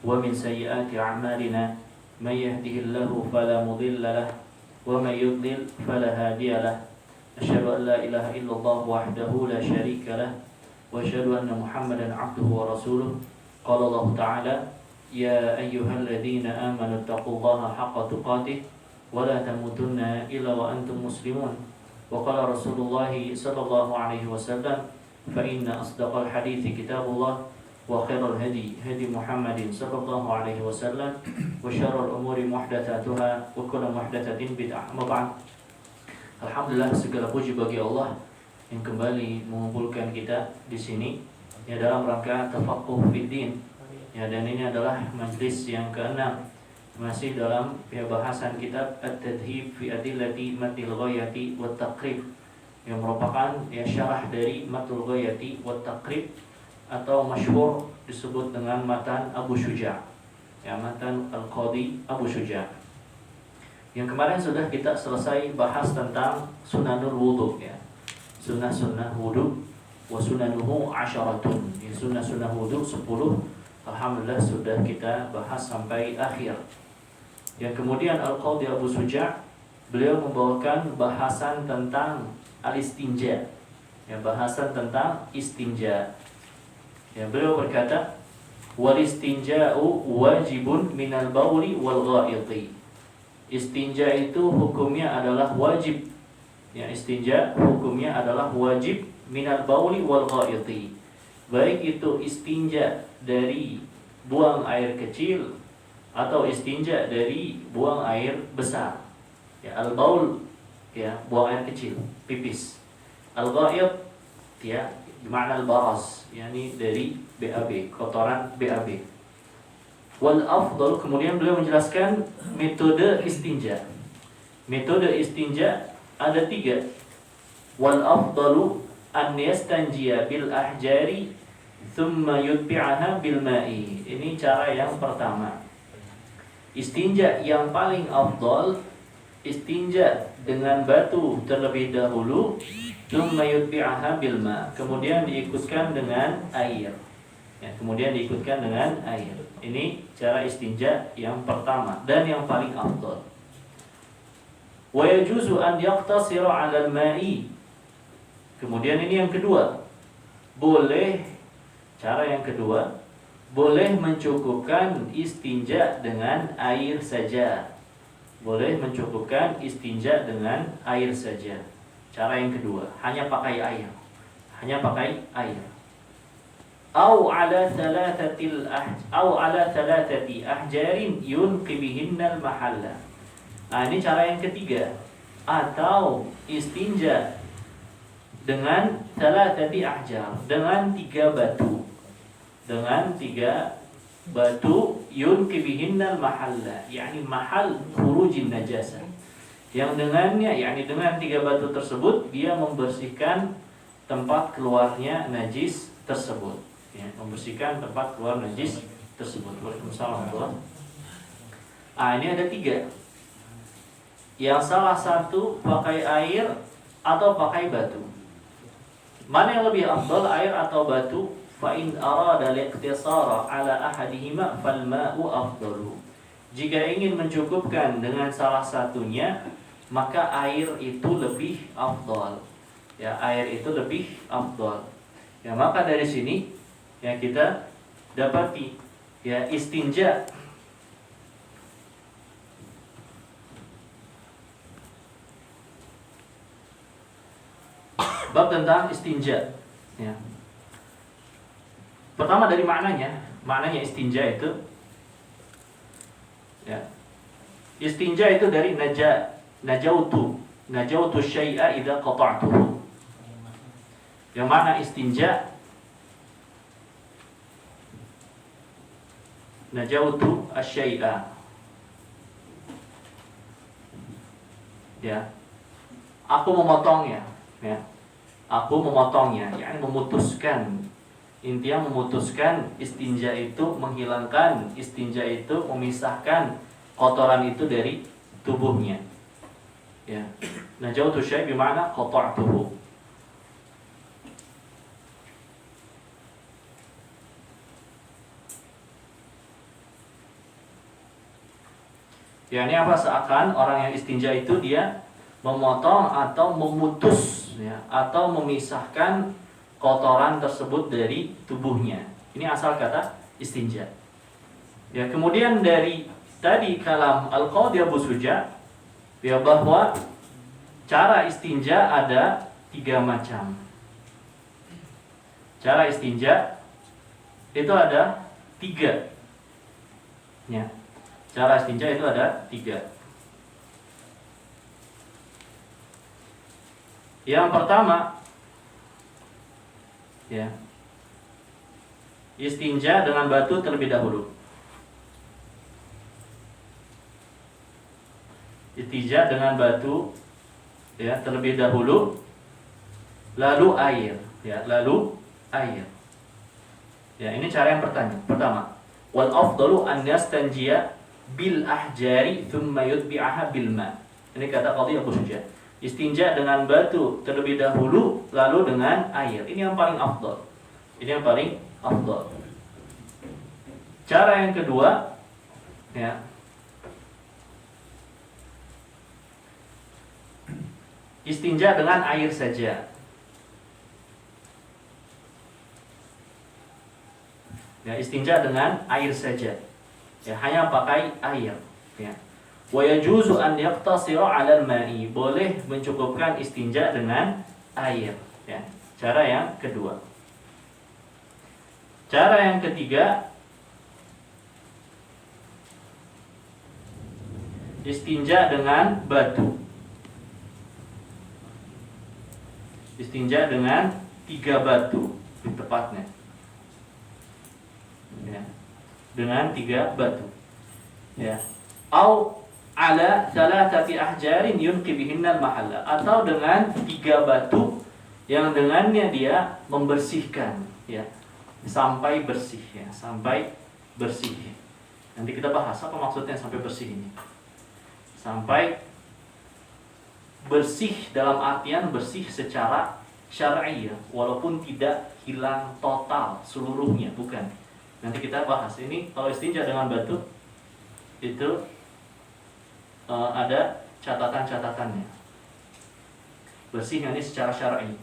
ومن سيئات أعمالنا من يهده الله فلا مضل له ومن يضلل فلا هادي له أشهد أن لا إله إلا الله وحده لا شريك له وأشهد أن محمدا عبده ورسوله قال الله تعالى يا أيها الذين آمنوا اتقوا الله حق تقاته ولا تموتن إلا وأنتم مسلمون وقال رسول الله صلى الله عليه وسلم فإن أصدق الحديث كتاب الله وخير الهدي هدي محمد صلى الله عليه وسلم وشر الأمور محدثاتها وكل محدثة بدعة. Amma ba'd. Alhamdulillah, segala puji bagi Allah yang kembali mengumpulkan kita di sini ya dalam rangka tafaqquh fid din. Ya, dan ini adalah majlis yang ke-6 masih dalam ya bahasan kitab At-Tadhib fi Adillati Matnil Ghayati wat Taqrib yang merupakan ya syarah dari Matnul Ghayati wat Taqrib atau masyhur disebut dengan matan Abu Syuja'. Ya, matan Al-Qadhi Abu Syuja'. Yang kemarin sudah kita selesai bahas tentang sunanul wudu ya. Sunnah-sunnah wudu wa sunanuhu 'asyaratun. Ya, sunnah-sunnah wudu 10. Alhamdulillah sudah kita bahas sampai akhir. Yang kemudian Al-Qadhi Abu Syuja' beliau membawakan bahasan tentang al-istinja. Ya, bahasan tentang istinja. Ya, beliau berkata, "Wal istinja'u wajibun minal bauli wal gha'iti." Istinja itu hukumnya adalah wajib. Ya, istinja hukumnya adalah wajib minal bauli wal gha'iti. Baik itu istinja dari buang air kecil atau istinja dari buang air besar. Ya, al-baul ya buang air kecil, pipis. Al-gha'it ya bermakna al-baras, yakni dari BAB, kotoran BAB. Wal afdal, kemudian beliau menjelaskan metode istinja. Metode istinja ada 3. Wal afdalu an yastanjiya bil ahjari thumma yutbi'aha bil ma'i. Ini cara yang pertama. Istinja yang paling afdal istinja dengan batu terlebih dahulu, thumma yutbi'aha bil ma', kemudian diikutkan dengan air. Ya, kemudian diikutkan dengan air. Ini cara istinja yang pertama dan yang paling afdal. Wa yajuzu an yaqtasira 'ala al-ma'i. Kemudian ini yang kedua. Boleh, cara yang kedua, boleh mencukupkan istinja dengan air saja. Boleh mencukupkan istinja dengan air saja. Cara yang kedua, hanya pakai air. Hanya pakai air. Au ala thalathati ahjarin yunqi bihinnal mahalla. Nah, ini cara yang ketiga. Atau istinja dengan thalathati ahjar, dengan 3 batu. Dengan 3 batu yunqi bihinnal mahalla, yakni mahal khurujin najasah. Yang dengannya, yakni dengan 3 batu tersebut dia membersihkan tempat keluarnya najis tersebut. Ya, membersihkan tempat keluar najis tersebut. Waalaikumsalam. Ini ada 3. Yang salah satu pakai air atau pakai batu. Mana yang lebih afdal, air atau batu? Fa in arada al-iqtisara ala ahadihima fal ma'u afdalu. Jika ingin mencukupkan dengan salah satunya, maka air itu lebih afdal. Ya, air itu lebih afdal. Ya, maka dari sini ya kita dapati ya istinja bab tentang istinja ya. Pertama dari maknanya istinja itu ya. Istinja itu dari najautu syai'a idza qata'tuhu. Yang mana istinja najautu asyai'a. Ya. Aku memotongnya, ya. Aku memotongnya, yakni memutuskan. Intinya memutuskan istinja itu, menghilangkan istinja itu, memisahkan kotoran itu dari tubuhnya. Ya. Najautu syai' bermakna qata'tuhu. Ya, ini apa? Seakan orang yang istinja itu dia memotong atau memutus ya, atau memisahkan kotoran tersebut dari tubuhnya. Ini asal kata istinja. Ya, kemudian dari tadi kalam Al-Qadhi Abu Suja ya, bahwa cara istinja ada 3 macam. Cara istinja itu ada 3. Ya. Cara istinja itu ada 3. Yang pertama ya, istinja dengan batu terlebih dahulu. Istinja dengan batu ya terlebih dahulu, lalu air ya, lalu air. Ya, ini cara yang pertama. Wal afdalu an yastanjiya bil ahjari thumma yutbi'aha bil ma. Ini kata Qadhi Abu Suja. Istinja dengan batu terlebih dahulu, lalu dengan air. Ini yang paling afdal. Ini yang paling afdal. Cara yang kedua ya, istinja dengan air saja. Ya, istinja dengan air saja. Ya, hanya pakai air. Ya. Wa yajuzu an yaqtasira 'ala al-ma'i. Boleh mencukupkan istinja dengan air. Ya. Cara yang kedua. Cara yang ketiga, istinja dengan batu. Istinja dengan 3 batu, tepatnya. Ya, dengan 3 batu. Ya. Au ala thalathati ahjarin yunqi bihinna al-mahalla, atau dengan 3 batu yang dengannya dia membersihkan ya, sampai bersih ya, sampai bersih. Nanti kita bahas apa maksudnya sampai bersih ini. Sampai bersih dalam artian bersih secara syar'i ya, walaupun tidak hilang total seluruhnya, bukan. Nanti kita bahas ini. Kalau istinja dengan batu itu ada catatan-catatannya. Bersihnya ini secara syar'i.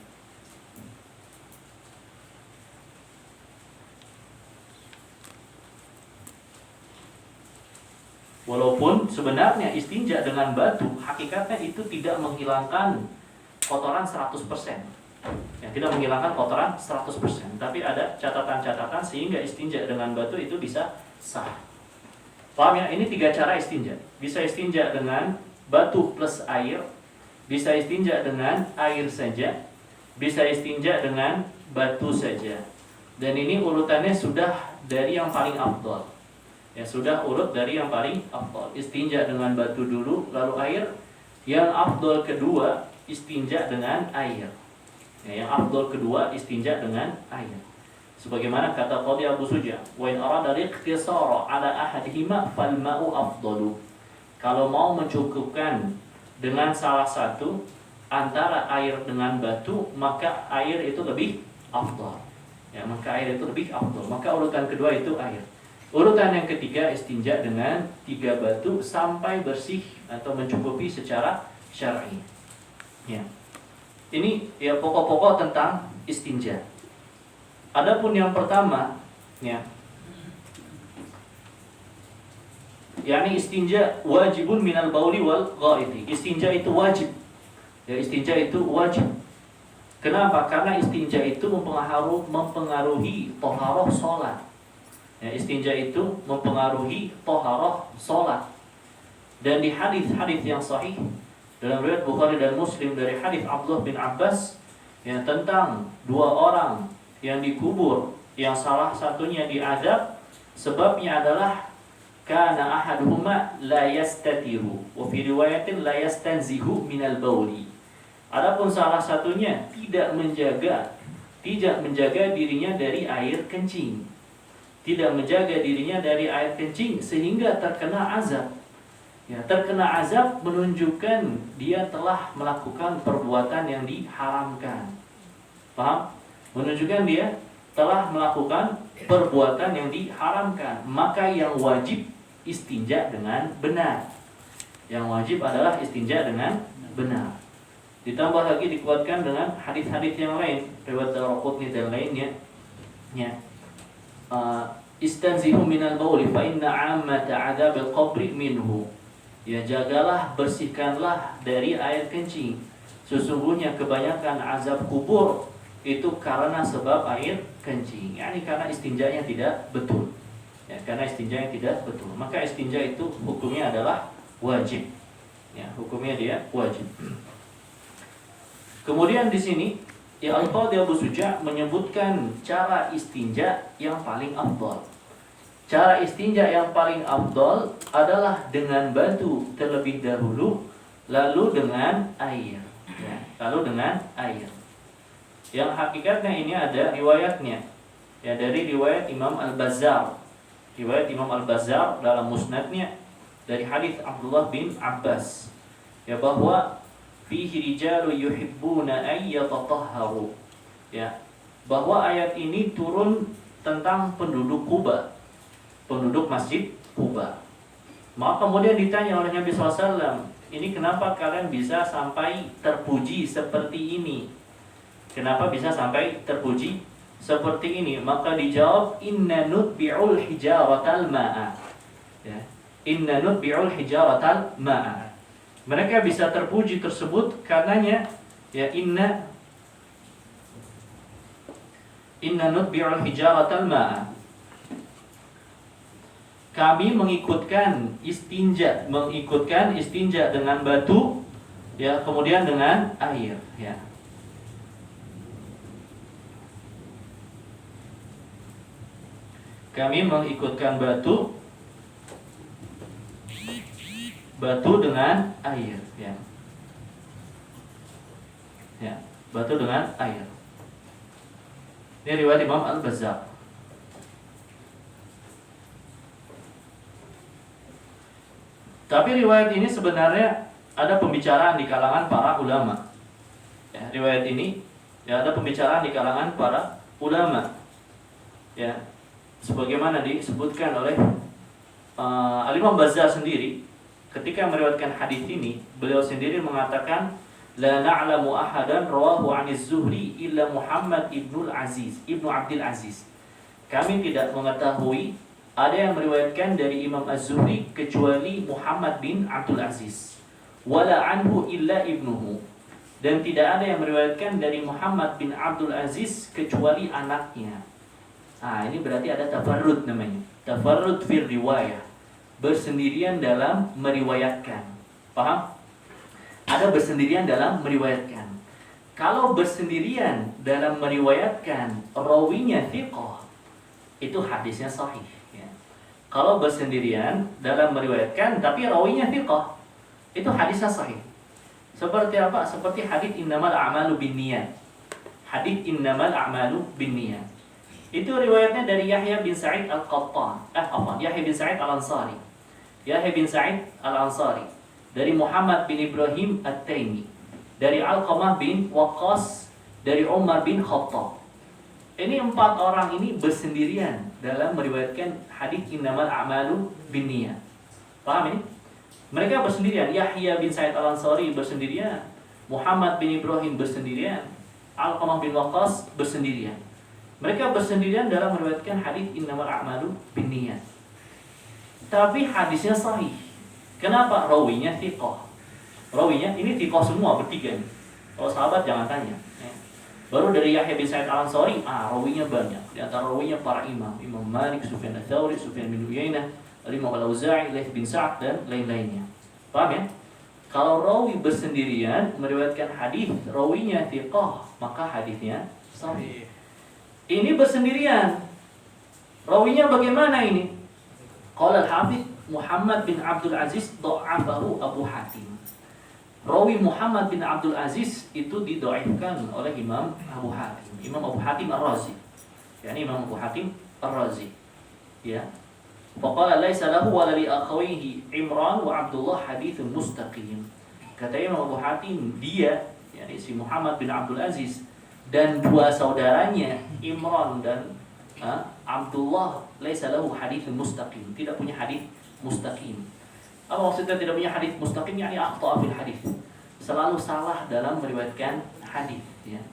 Walaupun sebenarnya istinja dengan batu hakikatnya itu tidak menghilangkan kotoran 100%. Ya, tidak menghilangkan kotoran 100%, tapi ada catatan-catatan sehingga istinja dengan batu itu bisa sah. Paham ya? Ini 3 cara istinja. Bisa istinja dengan batu plus air, bisa istinja dengan air saja, bisa istinja dengan batu saja. Dan ini urutannya sudah dari yang paling afdal. Ya, sudah urut dari yang paling afdal. Istinja dengan batu dulu, lalu air. Yang afdal kedua, istinja dengan air. Ya, yang afdal kedua, istinja dengan air. Sebagaimana kata Qadhi Abu Suja, wa in arada al-iqtisara ala ahadihima fal ma'u afdalu. Kalau mau mencukupkan dengan salah satu antara air dengan batu, maka air itu lebih afdal. Ya, maka air itu lebih afdal. Maka urutan kedua itu air. Urutan yang ketiga, istinja dengan 3 batu sampai bersih atau mencukupi secara syar'i. Ya. Ini ya pokok-pokok tentang istinja. Adapun yang pertama, ya, yakni istinja wajibun minal bauli wal ghaiti. Istinja itu wajib. Ya, istinja itu wajib. Kenapa? Karena istinja itu mempengaruhi thaharah salat. Ya, istinja itu mempengaruhi thaharah salat. Dan di hadis-hadis yang sahih dalam riwayat Bukhari dan Muslim dari hadis Abdullah bin Abbas ya, tentang 2 orang yang dikubur, yang salah satunya diazab, sebabnya adalah kana ahaduhuma la yastatiru wa fi riwayatin la yastanzihu minal bauli. Adapun salah satunya tidak menjaga dirinya dari air kencing. Tidak menjaga dirinya dari air kencing sehingga terkena azab. Ya, terkena azab menunjukkan dia telah melakukan perbuatan yang diharamkan. Paham? Menunjukkan dia telah melakukan perbuatan yang diharamkan. Maka yang wajib istinja dengan benar. Yang wajib adalah istinja dengan benar. Ditambah lagi dikuatkan dengan hadis-hadis yang lain, riwayat Daraqutni dan lainnya. Ya. Istanzihu minal bauli fa inna 'ammata 'adzabil qabri minhu. Ya, jagalah, bersihkanlah dari air kencing. Sesungguhnya kebanyakan azab kubur itu karena sebab air kencing. Yani karena istinjanya tidak betul. Ya, karena istinjanya tidak betul. Maka istinja itu hukumnya adalah wajib. Ya, hukumnya dia wajib. Kemudian di sini ya Al-Qadhi Abu Suja menyebutkan cara istinja yang paling afdal. Cara istinja yang paling afdal adalah dengan batu terlebih dahulu, lalu dengan air. Ya, lalu dengan air. Yang hakikatnya ini ada riwayatnya. Ya, dari riwayat Imam Al-Bazzar. Riwayat Imam Al-Bazzar dalam musnadnya dari hadis Abdullah bin Abbas. Ya, bahwa fihi rijalu yuhibbuna ay yatatahharu. Ya, bahwa ayat ini turun tentang penduduk Kuba, penduduk Masjid Kuba. Maka kemudian ditanya oleh Nabi SAW, ini kenapa kalian bisa sampai terpuji seperti ini? Kenapa bisa sampai terpuji seperti ini? Maka dijawab, inna nutbi'ul hijaratal ma'a. Ya, inna nutbi'ul hijaratal ma'a. Mereka bisa terpuji tersebut karenanya ya inna nutbi'ul hijaratal ma'a. Kami mengikutkan istinja dengan batu ya, kemudian dengan air ya. Kami mengikutkan batu dengan air ya. Ya, batu dengan air. Ini riwayat Imam Al-Bazzar. Tapi riwayat ini sebenarnya ada pembicaraan di kalangan para ulama. Ya, riwayat ini ya ada pembicaraan di kalangan para ulama. Ya, sebagaimana disebutkan oleh Al-Imam Bazzar sendiri ketika meriwayatkan hadis ini, beliau sendiri mengatakan la na'lamu ahadan rawahu 'aniz Zuhri illa Muhammad ibnu Abdul Aziz. Kami tidak mengetahui ada yang meriwayatkan dari Imam Az-Zuhri kecuali Muhammad bin Abdul Aziz. Wala anhu illa ibnuhu. Dan tidak ada yang meriwayatkan dari Muhammad bin Abdul Aziz kecuali anaknya. Ini berarti ada tafarrud namanya. Tafarrud fil riwayah. Bersendirian dalam meriwayatkan. Paham? Ada bersendirian dalam meriwayatkan. Kalau bersendirian dalam meriwayatkan rawinya thiqah, itu hadisnya sahih. Kalau bersendirian dalam meriwayatkan tapi rawinya thiqah, itu hadisnya sahih. Seperti apa? Seperti hadis innamal a'malu binniyat. Hadis innamal a'malu binniyat. Itu riwayatnya dari Yahya bin Sa'id Al-Qattan. Yahya bin Sa'id Al-Ansari. Yahya bin Sa'id Al-Ansari dari Muhammad bin Ibrahim At-Taimi, dari Alqamah bin Waqqas, dari Umar bin Khattab. Ini 4 orang ini bersendirian dalam meriwayatkan hadis innamal a'malu binniyat. Paham ini? Mereka bersendirian. Yahya bin Sa'id Al-Ansari bersendirian, Muhammad bin Ibrahim bersendirian, Alqamah bin Waqqas bersendirian. Mereka bersendirian dalam meriwayatkan hadis innamal a'malu binniyat. Tapi hadisnya sahih. Kenapa? Rawinya thiqah. Rawinya ini thiqah semua bertiga nih. Kalau sahabat jangan tanya. Baru dari Yahya bin Sa'id Al-Ansari, rawinya banyak. Di antara rawinya para imam, Imam Malik, Sufyan Ats-Tsauri, Sufyan bin Uyainah, Imam Al-Auza'i, Laits bin Sa'd dan lain-lainnya. Paham ya? Kalau rawi bersendirian meriwayatkan hadis, rawinya thiqah, maka hadisnya sahih. Ini bersendirian. Rawinya bagaimana ini? Qala al-Hafidz Muhammad bin Abdul Aziz dha'afahu Abu Hatim. Rawi Muhammad bin Abdul Aziz itu didhaifkan oleh Imam Abu Hatim. Imam Abu Hatim Ar-Razi. Yani Imam Abu Hatim Ar-Razi. Ya. Faqala laisa lahu wa li akhawayhi Imran wa Abdullah haditsun mustaqim. Kata Imam Abu Hatim, dia yakni si Muhammad bin Abdul Aziz dan dua saudaranya Imran dan Abdullah laisa lahu haditsun mustaqim. Tidak punya hadis mustaqim. Apa maksudnya tidak punya hadis mustaqim? Yani akhta fil hadis. Selalu salah dalam meriwayatkan hadis, ya.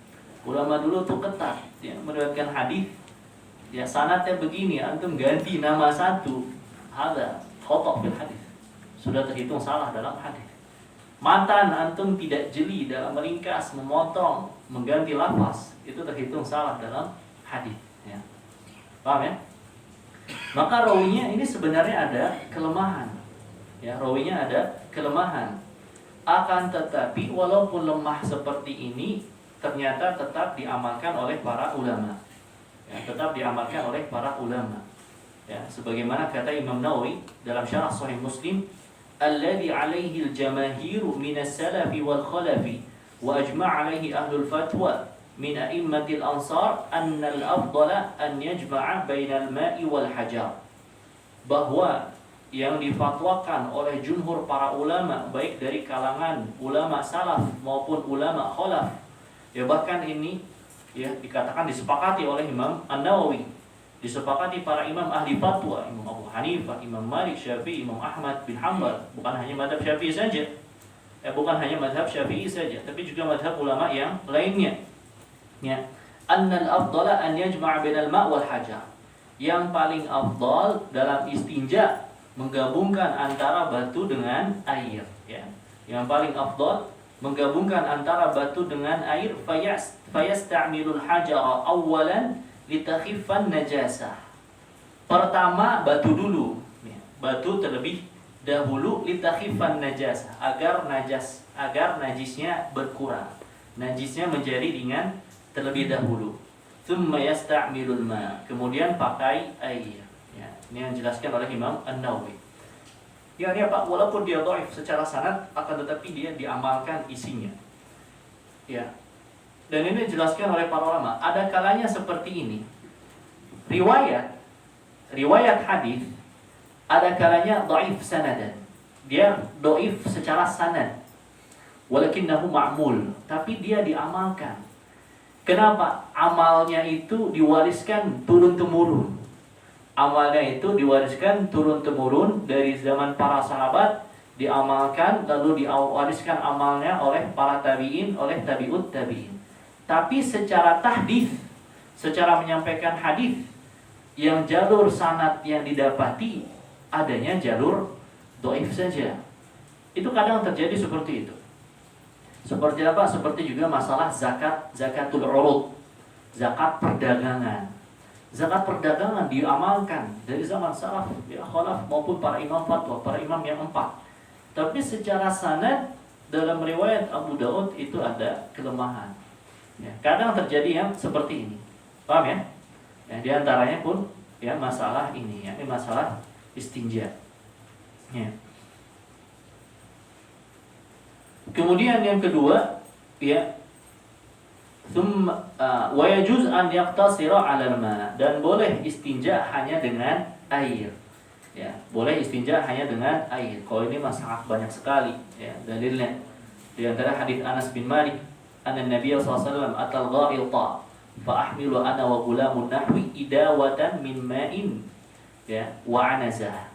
Ulama dulu tuh ketat, ya, meriwayatkan hadis. Ya sanadnya begini, antum ganti nama satu, ada khata fil hadis. Sudah terhitung salah dalam hadis. Matan antum tidak jeli dalam meringkas, memotong, mengganti lafaz, itu terhitung salah dalam hadis, ya. Paham ya? Maka rawinya ini sebenarnya ada kelemahan. Ya, rawinya ada kelemahan. Akan tetapi walaupun lemah seperti ini, ternyata tetap diamalkan oleh para ulama. Ya, tetap diamalkan oleh para ulama. Ya, sebagaimana kata Imam Nawawi dalam Syarah Sahih Muslim, alladzi 'alaihi al-jamaahiru min as-salafi wal khalafi wa ajma' 'alaihi ahlul fatwa min a'immatil ansar anna al-afdala an yajma'a bainal ma'i wal hajar. Bahwa yang difatwakan oleh jumhur para ulama, baik dari kalangan ulama salaf maupun ulama khalaf, ya bahkan ini ya dikatakan disepakati oleh Imam An-Nawawi, disepakati para imam ahli fatwa, Imam Abu Hanifah, Imam Malik, Syafi'i, Imam Ahmad bin Hanbal, bukan hanya mazhab Syafi'i saja. Bukan hanya mazhab Syafi'i saja, tapi juga mazhab ulama yang lainnya. Ya, annal afdala an yajma' bainal ma' wal hajar. Yang paling afdal dalam istinja menggabungkan antara batu dengan air, ya. Yang paling afdal menggabungkan antara batu dengan air, fayasta'milul hajara awwalan litakhiffan najasah. Pertama batu dulu, ya. Batu terlebih dahulu litakhiffan najasah, agar najisnya berkurang. Najisnya menjadi ringan terlebih dahulu. Tsumma yasta'milul ma, kemudian pakai air. Ya, ini yang dijelaskan oleh Imam An-Nawawi. Ya, ini apa? Walaupun dia dhaif secara sanad, akan tetapi dia diamalkan isinya. Ya. Dan ini dijelaskan oleh para ulama. Ada kalanya seperti ini. Riwayat hadis ada kalanya dhaif sanadan. Dia dhaif secara sanad. Walakinnahu ma'mul, tapi dia diamalkan. Kenapa? Amalnya itu diwariskan turun-temurun. Amalnya itu diwariskan turun-temurun dari zaman para sahabat, diamalkan, lalu diwariskan amalnya oleh para tabi'in, oleh tabi'ut tabi'in. Tapi secara tahdits, secara menyampaikan hadis, yang jalur sanad yang didapati adanya jalur dhaif saja. Itu kadang terjadi seperti itu. Seperti apa? Seperti juga masalah zakatul urud, zakat perdagangan. Zakat perdagangan diamalkan dari zaman salaf, ya, khalaf maupun para imam fatwa, para imam yang 4. Tapi secara sanad dalam riwayat Abu Daud itu ada kelemahan. Ya, kadang terjadi yang seperti ini. Paham ya? Ya, di antaranya pun ya masalah ini, ya, ini masalah istinja. Ya. Kemudian yang kedua, ya, wa yajuz an yaqtasira 'alal ma, dan boleh istinja hanya dengan air. Ya, boleh istinja hanya dengan air. Kalau ini masalah banyak sekali, ya, dalilnya. Di antara hadis Anas bin Malik, anna Nabiy sallallahu alaihi wasallam atal gha'ita fa ahmilu ana wa gulamun nahwi idawatan min ma'in, ya, wa anazah.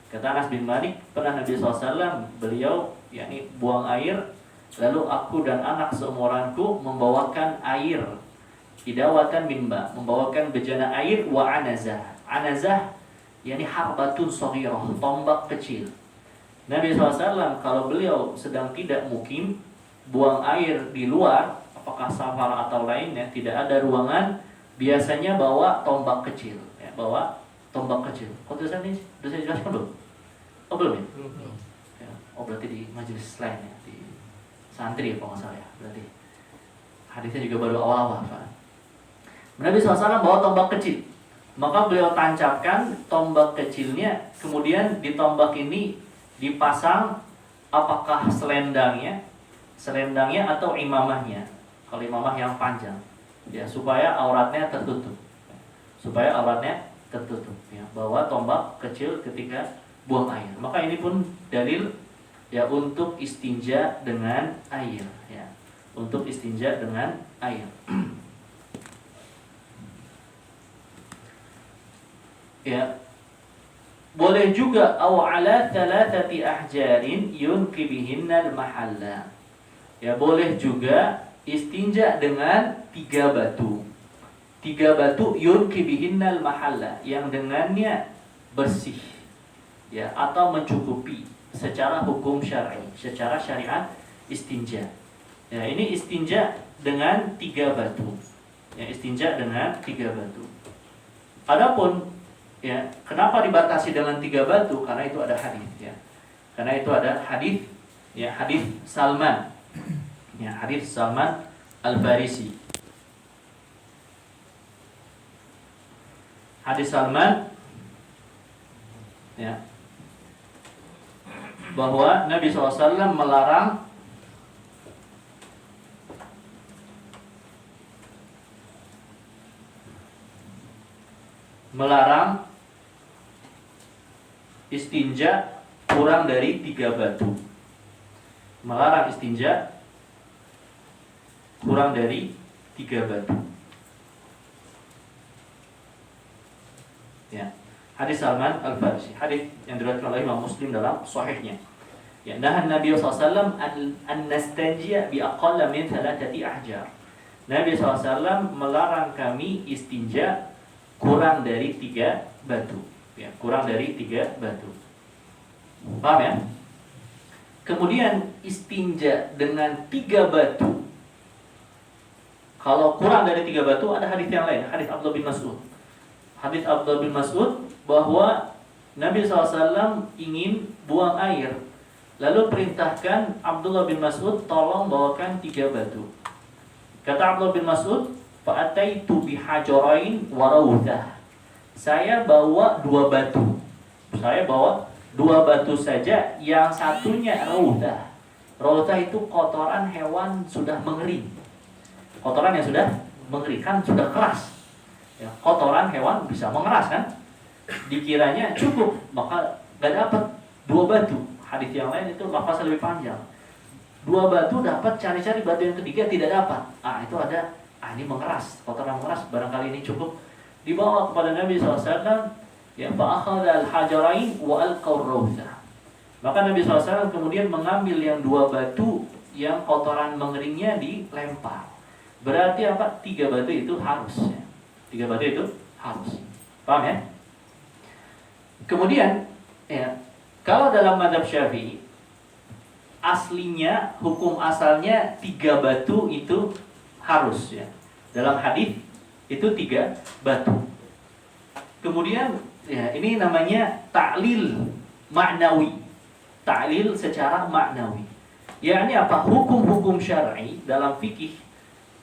Kata Anas bin Malik, pernah Nabi SAW beliau yakni buang air, lalu aku dan anak seumuranku membawakan air, idawatan mimba, membawakan bejana air, wa anazah. Anazah yakni harbatun shaghirah, tombak kecil. Nabi SAW kalau beliau sedang tidak mukim, buang air di luar, apakah safar atau lainnya, tidak ada ruangan, biasanya bawa tombak kecil, ya, bawa tombak kecil. Kok saya jelaskan belum? Oh belum ya? Ya, oh berarti di majelis lain ya, di santri ya kalau nggak salah ya. Berarti hadisnya juga baru awal-awal, Pak. Nabi SAW bawa tombak kecil, maka beliau tancapkan tombak kecilnya, kemudian di tombak ini dipasang apakah selendangnya atau imamahnya. Kalau imamah yang panjang, ya, supaya auratnya tertutup. Ya, bawa tombak kecil ketika buang air. Maka ini pun dalil, ya, untuk istinja dengan air, ya. Untuk istinja dengan air. Ya. Boleh juga aw ala thalathati ahjarin yunqi bihinnal mahalla. Ya, boleh juga istinja dengan 3 batu. 3 batu yunqi bihinnal mahalla, yang dengannya bersih. Ya, atau mencukupi secara hukum syar'i, secara syariat istinja. Ya, ini istinja dengan 3 batu. Ya, istinja dengan 3 batu. Adapun ya, kenapa dibatasi dengan 3 batu? Karena itu ada hadis ya. Karena itu ada hadis ya, hadis Salman. Ya, hadis Salman Al-Farisi. Hadis Salman ya, bahwa Nabi SAW melarang istinja kurang dari 3 batu. Melarang istinja kurang dari 3 batu. Ya. Hadis Salman Al-Farisi, hadis yang diriwayatkan oleh Imam Muslim dalam sahihnya. Ya, nahan Nabi SAW an nastanjiya bi aqalla min 3 ahjar. Nabi SAW melarang kami istinja kurang dari 3 batu. Ya, kurang dari 3 batu. Paham ya? Kemudian istinja dengan 3 batu. Kalau kurang dari 3 batu, ada hadis yang lain, hadis Abdullah bin Mas'ud. Hadis Abdullah bin Mas'ud bahwa Nabi SAW ingin buang air, lalu perintahkan Abdullah bin Mas'ud, tolong bawakan 3 batu. Kata Abdullah bin Mas'ud, fa'ataitu bihajarain wa rawdah. Saya bawa 2 batu. Saya bawa 2 batu saja, yang satunya rawdah. Rawdah itu kotoran hewan sudah mengering. Kotoran yang sudah mengering, kan sudah keras. Ya, kotoran hewan bisa mengeras kan? Dikiranya cukup, maka gak dapat 2 batu. Hadis yang lain itu lafaznya lebih panjang. 2 batu dapat, cari-cari batu yang ketiga tidak dapat. Itu ada, ini mengeras, kotoran mengeras, barangkali ini cukup. Dibawa kepada Nabi SAW, ya, fa'akhadha al-hajarain wa alqaw rawdah. Maka Nabi SAW kemudian mengambil yang 2 batu yang kotoran mengeringnya, dilempar. Berarti apa? 3 batu itu harus ya. 3 batu itu harus. Paham ya? Kemudian ya, kalau dalam mazhab Syafi'i, aslinya, hukum asalnya 3 batu itu harus ya. Dalam hadis itu 3 batu. Kemudian ya, ini namanya ta'lil ma'nawi. Ta'lil secara ma'nawi. Ya, ini apa? Hukum-hukum syar'i dalam fikih.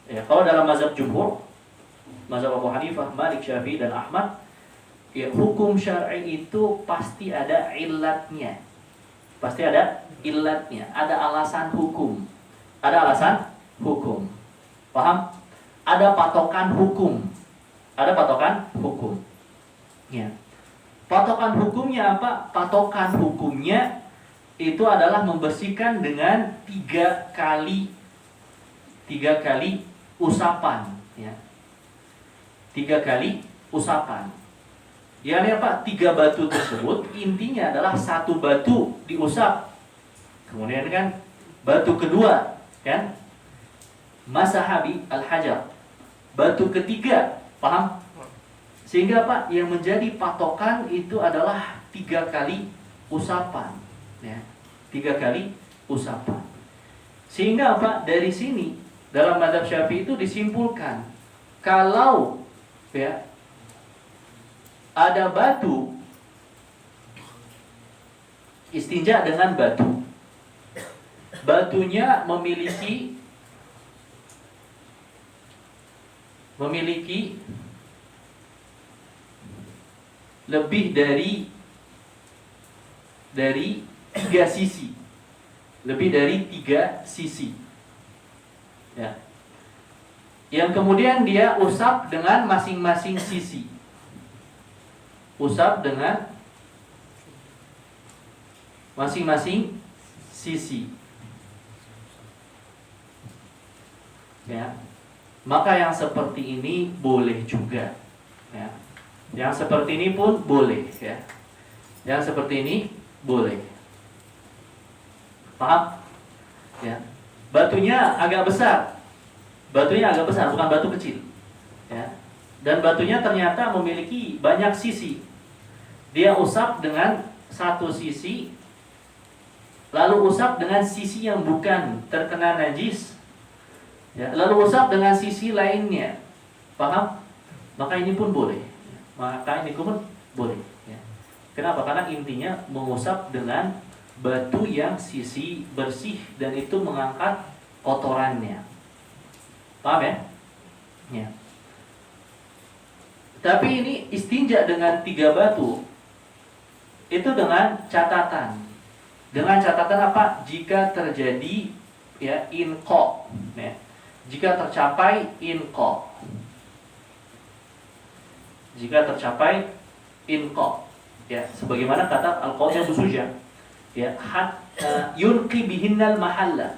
Ya, kalau dalam mazhab jumhur, mazhab Abu Hanifah, Malik, Syafi'i dan Ahmad, ya, hukum syar'i itu pasti ada illatnya. Pasti ada illatnya, ada alasan hukum. Ada alasan hukum. Paham? Ada patokan hukum. Ada patokan hukum. Ya. Patokan hukumnya apa? Patokan hukumnya itu adalah membersihkan dengan 3 kali usapan, ya. 3 kali usapan. Ya, ini apa? 3 batu tersebut intinya adalah 1 batu diusap. Kemudian kan batu kedua kan masahabi al-hajar. Batu ketiga, paham? Sehingga apa? Yang menjadi patokan itu adalah 3 kali usapan, ya. 3 kali usapan. Sehingga apa? Dari sini dalam mazhab Syafi'i itu disimpulkan, kalau ya ada batu, istinja dengan batu, batunya memiliki lebih dari 3 sisi, lebih dari 3 sisi, ya. Yang kemudian dia usap dengan masing-masing sisi, usap dengan masing-masing sisi, ya. Maka yang seperti ini boleh juga, ya. Yang seperti ini pun boleh, ya. Yang seperti ini boleh. Paham? Ya. Batunya agak besar. Batunya agak besar, bukan batu kecil. Ya. Dan batunya ternyata memiliki banyak sisi. Dia usap dengan satu sisi, lalu usap dengan sisi yang bukan terkena najis, ya, lalu usap dengan sisi lainnya. Paham? Maka ini pun boleh. Maka ini pun boleh. Ya. Kenapa? Karena intinya mengusap dengan batu yang sisi bersih dan itu mengangkat kotorannya. Paham ya? Ya. Tapi ini istinja dengan 3 batu itu dengan catatan. Dengan catatan apa? Jika terjadi ya inqa, ya. Jika tercapai inqa. Jika tercapai inqa, ya, sebagaimana kata Al-Qadhi Abu Sujah, ya, yunqi bihinnal mahalla,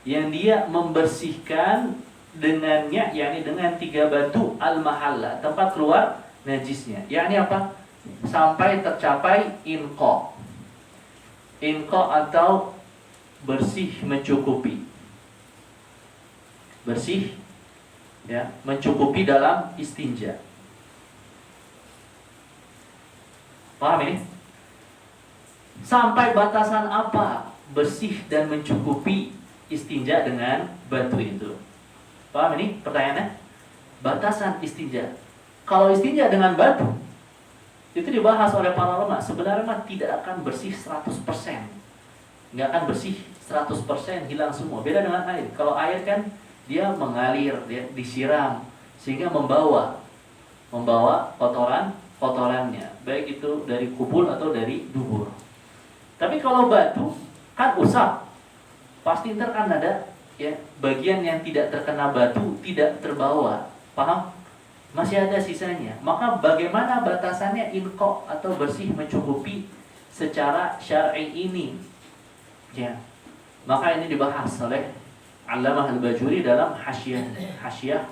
yang dia membersihkan dengannya, yakni dengan 3 batu al-mahalla, tempat keluar najisnya. Yakni apa? Sampai tercapai inqa. Inqa atau bersih mencukupi. Bersih, ya, mencukupi dalam istinja. Paham ini? Sampai batasan apa bersih dan mencukupi istinja dengan batu itu? Paham ini pertanyaannya? Batasan istinja. Kalau istinja dengan batu, itu dibahas oleh para ulama, sebenarnya tidak akan bersih 100%. Nggak akan bersih 100%, hilang semua. Beda dengan air. Kalau air kan dia mengalir, dia disiram sehingga membawa kotorannya, baik itu dari kubur atau dari dubur. Tapi kalau batu kan usap, pasti ntar kan ada ya bagian yang tidak terkena batu tidak terbawa. Paham? Masih ada sisanya. Maka bagaimana batasannya inqa atau bersih mencukupi secara syar'i ini? Ya. Maka ini dibahas oleh Allamah Al-Bajuri dalam Hasyiah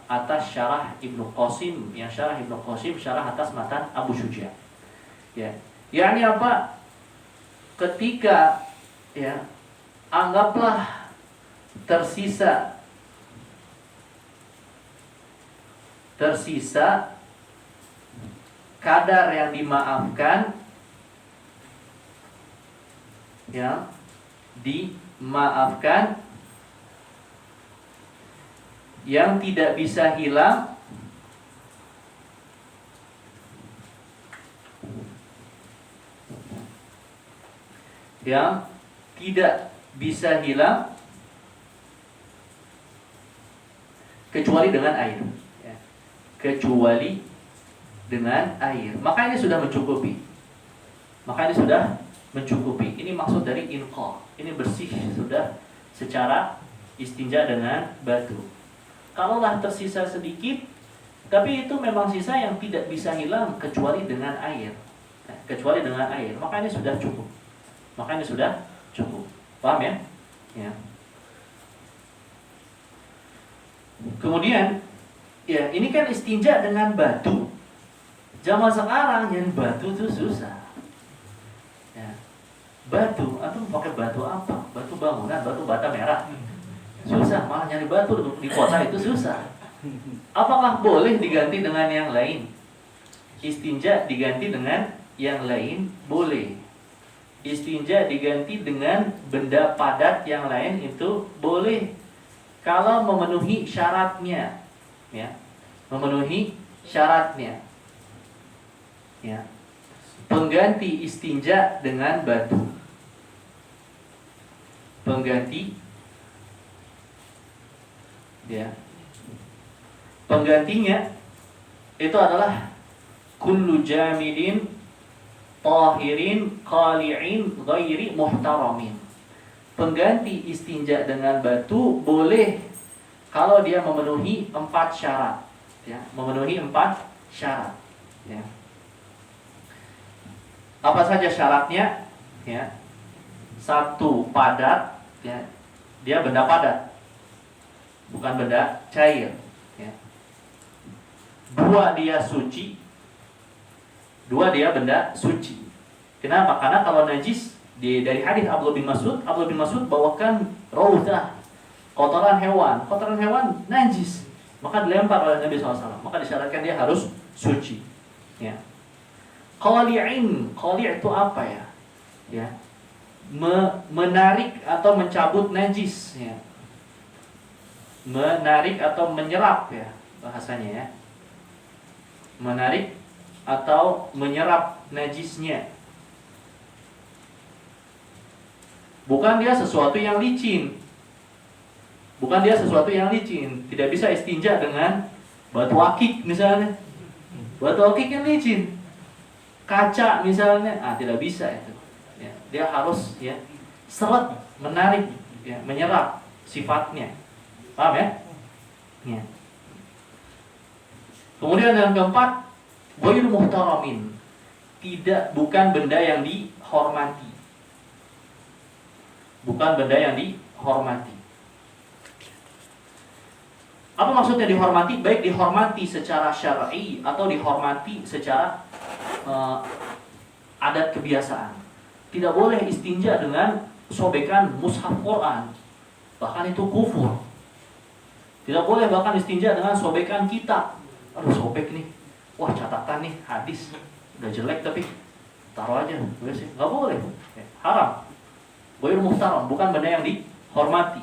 atas syarah Ibnu Qasim, yang syarah Ibnu Qasim syarah atas matan Abu Syuja. Ya. Yakni apa? Ketika ya anggaplah tersisa kadar yang dimaafkan, ya, dimaafkan, yang tidak bisa hilang, yang tidak bisa hilang kecuali dengan air. Kecuali dengan air. Maka ini sudah mencukupi. Ini maksud dari inqa. Ini bersih sudah secara istinja dengan batu. Kalaulah tersisa sedikit, tapi itu memang sisa yang tidak bisa hilang kecuali dengan air. Maka ini sudah cukup. Paham ya? Ya. Kemudian ya, ini kan istinja dengan batu. Zaman sekarang yang batu itu susah. Ya. Batu, atau pakai batu apa? Batu bangunan, batu bata merah. Susah, malah nyari batu di kota itu susah. Apakah boleh diganti dengan yang lain? Istinja diganti dengan yang lain boleh. Istinja diganti dengan benda padat yang lain itu boleh. Kalau memenuhi syaratnya. Ya, memenuhi syaratnya. Ya. Pengganti istinja dengan batu. Ya. Penggantinya itu adalah kullu jamidin tahirin qali'in ghairi muhtaramin. Pengganti istinja dengan batu boleh kalau dia memenuhi 4 syarat, ya, memenuhi 4 syarat, ya. Apa saja syaratnya? Ya. 1, padat, ya. Dia benda padat, bukan benda cair, ya. 2, dia suci. Dua, dia benda suci. Kenapa? Karena kalau najis dari hadis Abdullah bin Mas'ud bawakan rautah, kotoran hewan najis, maka dilempar oleh Nabi SAW, maka disyaratkan dia harus suci. Ya. Qali' itu apa ya? Ya. Menarik atau mencabut najis, ya. Menarik atau menyerap, ya bahasanya, ya. Menarik atau menyerap najisnya. Bukan dia sesuatu yang licin. Tidak bisa istinja dengan batu akik misalnya. Batu akik yang licin. Kaca misalnya, tidak bisa itu. Ya, dia harus, ya, seret, menarik, ya, menyerap sifatnya. Paham, ya? Ya. Kemudian yang keempat, ghairu muhtaramin. Bukan benda yang dihormati. Apa maksudnya dihormati? Baik dihormati secara syar'i atau dihormati secara adat kebiasaan. Tidak boleh istinja dengan sobekan mushaf Quran. Bahkan itu kufur. Tidak boleh bahkan istinja dengan sobekan kitab. Aduh, sobek nih. Wah, catatan nih hadis. Udah jelek tapi taruh aja. Nggak boleh. Haram. Ghairu muhtaram, bukan benda yang dihormati.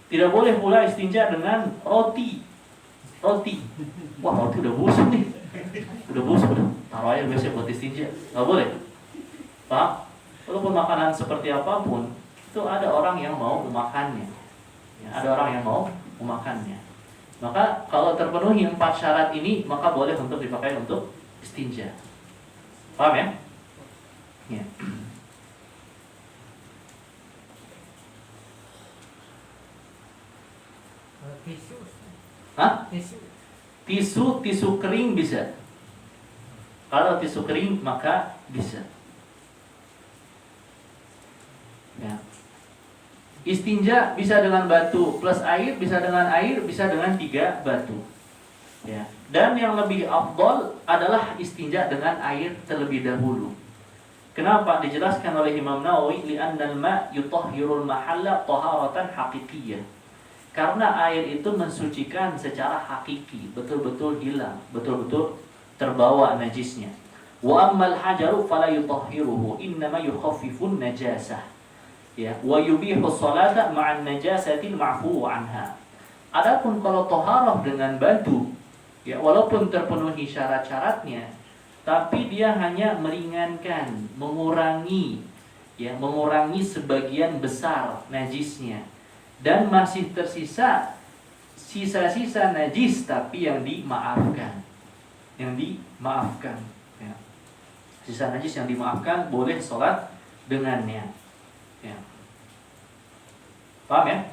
Tidak boleh pula istinja dengan roti. Wah, roti udah busuk nih. Taruh aja biasanya buat istinja. Nggak boleh. Paham? Walaupun makanan seperti apapun, itu ada orang yang mau memakannya. Ya, Maka kalau terpenuhi 4 syarat ini, maka boleh untuk dipakai untuk istinja. Paham, ya? Ya. Tisu kering bisa. Kalau tisu kering maka bisa. Ya. Istinja bisa dengan batu plus air, bisa dengan air, bisa dengan 3 batu. Ya. Dan yang lebih afdol adalah istinja dengan air terlebih dahulu. Kenapa? Dijelaskan oleh Imam Nawawi, li'annal ma' yutahhirul mahalla taharatan haqiqiyyah. Karena air itu mensucikan secara hakiki, betul-betul hilang, betul-betul terbawa najisnya. Wa ammal hajaru fala yutahhiruhu, innama yukhaffifun najasah. Ya, wa yubihu sholata ma'an najasatil ma'fu anha. Adapun kalau taharah dengan batu, ya walaupun terpenuhi syarat-syaratnya, tapi dia hanya meringankan, mengurangi sebagian besar najisnya. Dan masih tersisa sisa-sisa najis tapi yang dimaafkan. Ya. Sisa najis yang dimaafkan boleh sholat dengannya. Ya. Paham, ya?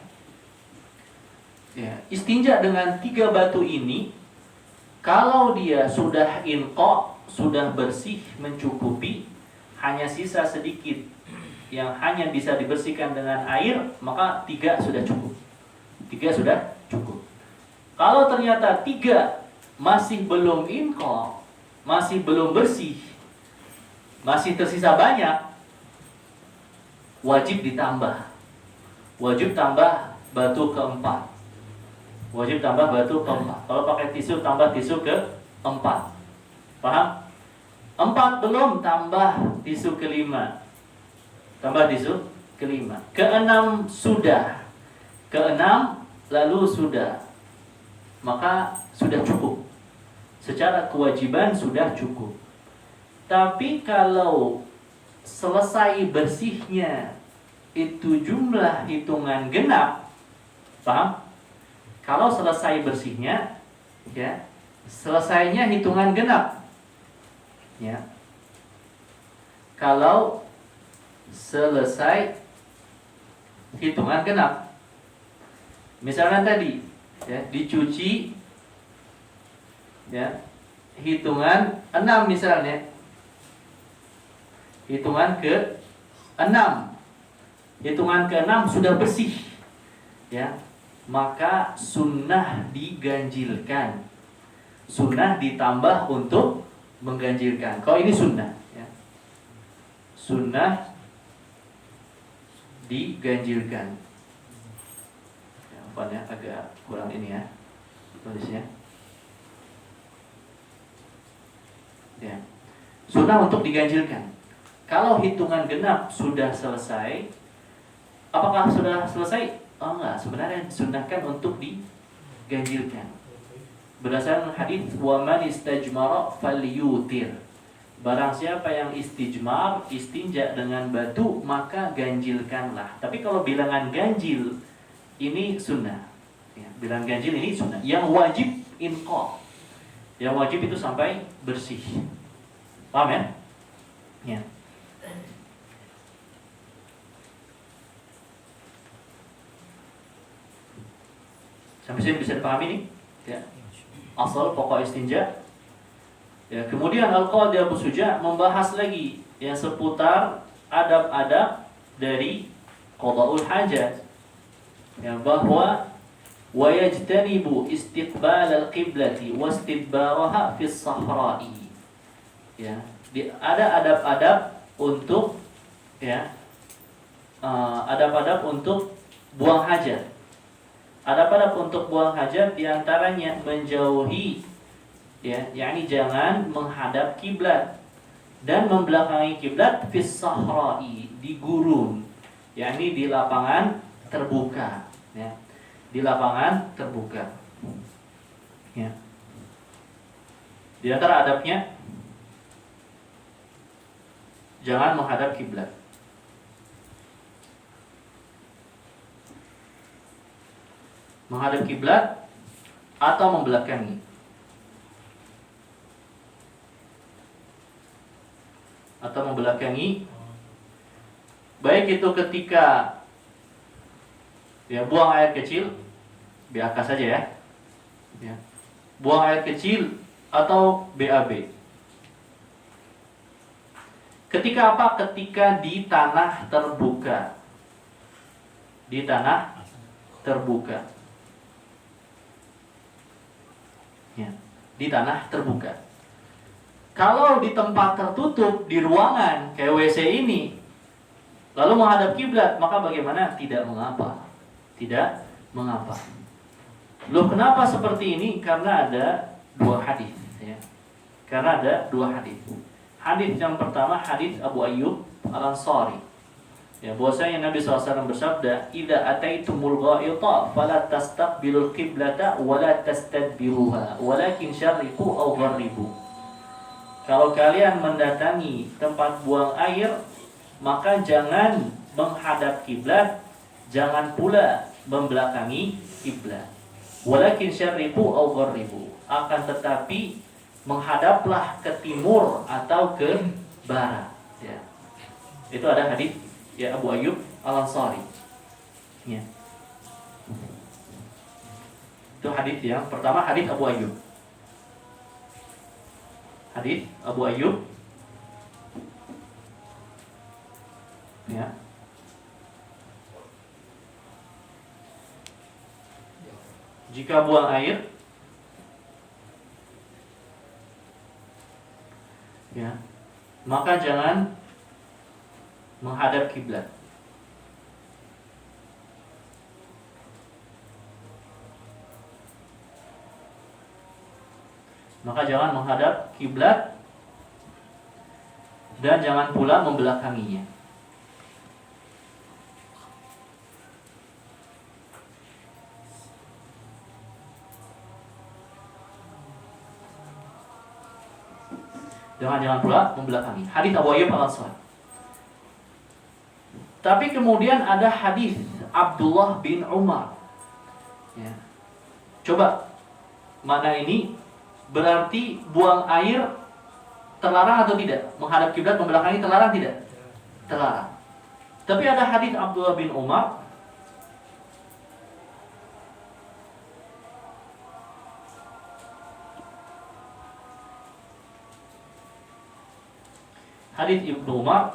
Ya. Istinja dengan 3 batu ini, kalau dia sudah inqa, sudah bersih, mencukupi, hanya sisa sedikit yang hanya bisa dibersihkan dengan air, maka 3 sudah cukup. Kalau ternyata 3 masih belum inqa, masih belum bersih, masih tersisa banyak, wajib ditambah. Wajib tambah batu keempat. Kalau pakai tisu, tambah tisu ke-4. Paham? 4 belum, tambah tisu ke-5. Ke-6 sudah. Ke-6 lalu sudah. Maka sudah cukup. Secara kewajiban sudah cukup. Tapi kalau selesai bersihnya itu jumlah hitungan genap, paham? Kalau selesai bersihnya, ya, selesainya hitungan genap. Ya. Kalau selesai hitungan genap, misalnya tadi, ya, dicuci, ya, hitungan 6 misalnya, hitungan ke-6 sudah bersih, ya, maka sunnah diganjilkan, sunnah ditambah untuk mengganjilkan. Kalau ini sunnah, ya. Sunnah diganjilkan. Ya, apanya agak kurang ini ya tulisnya. Ya. Sunnah untuk diganjilkan. Kalau hitungan genap sudah selesai, apakah sudah selesai? Oh enggak, sebenarnya disunnahkan untuk diganjilkan. Berdasarkan hadis wa man istajmara falyutir. Barang siapa yang istijmar, istinja dengan batu, maka ganjilkanlah. Tapi kalau bilangan ganjil ini sunnah. Ya, bilangan ganjil ini sunnah. Yang wajib inqa. Yang wajib itu sampai bersih. Paham ya? Ya. Sampai sini bisa dipahami nih? Ya. Asal pokok istinja. Ya, kemudian Al-Qadhi Abu Suja membahas lagi yang seputar adab-adab dari qada'ul hajat. Ya, bahwa wa yajtanibu istiqbal al-qiblati wastidbaraha fi as-sahra'i. Ya, ada adab-adab untuk ya adab-adab untuk buang hajat. Adab-adab untuk buang hajat diantaranya menjauhi, ya, yakni jangan menghadap kiblat dan membelakangi kiblat fis sahra'i, di gurun, yakni di lapangan terbuka, ya, di lapangan terbuka. Ya. Di antara adabnya jangan menghadap kiblat. Menghadap kiblat atau membelakangi. Atau membelakangi, baik itu ketika ya buang air kecil, BAK saja ya. Ya. Buang air kecil atau BAB. Ketika apa? Ketika di tanah terbuka. Di tanah terbuka. Ya, di tanah terbuka. Kalau di tempat tertutup, di ruangan kayak WC ini, lalu menghadap kiblat, maka bagaimana? Tidak mengapa. Tidak mengapa. Loh, kenapa seperti ini? Karena ada dua hadis, ya. Karena ada dua hadis. Hadis yang pertama hadis Abu Ayyub Al-Ansari. Ya, bahwasanya Nabi SAW bersabda, "Idza ataitumul gha'ita fala tastaqbilul qiblata wa la tastadbiruha, walakin syarriqu aw gharribu." Kalau kalian mendatangi tempat buang air, maka jangan menghadap kiblat, jangan pula membelakangi kiblat. Walakin syarriqu aw gharribu, akan tetapi menghadaplah ke timur atau ke barat, ya. Itu ada hadis ya Abu Ayyub Al-Ansari. Ya. Itu hadis yang pertama, hadis Abu Ayyub. Hadis Abu Ayyub. Ya. Jika buang air, ya, maka jangan menghadap kiblat. Maka jangan menghadap kiblat dan jangan pula membelakanginya. Jangan pula membelakangi. Hadis Abu Ayyub Al-Ansari. Tapi kemudian ada hadis Abdullah bin Umar. Ya. Coba, mana ini berarti buang air terlarang atau tidak? Menghadap kiblat membelakangi terlarang tidak? Terlarang. Tapi ada hadis Abdullah bin Umar. Hadis Ibnu Umar,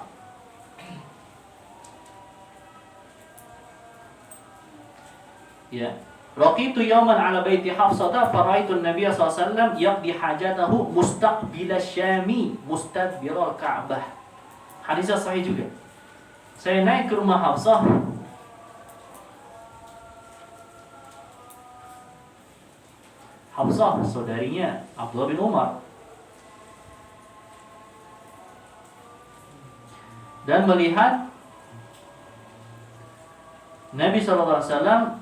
ya, Raqitu yawman ala baiti Hafsata faraitu an-nabiy sallallahu alaihi wasallam yaqdi hajatahu mustaqbil asy-Syami mustadbiral Ka'bah. Hadisnya sahih juga. Saya naik ke rumah Hafsah. Hafsah saudarinya Abdullah bin Umar. Dan melihat Nabi sallallahu alaihi wasallam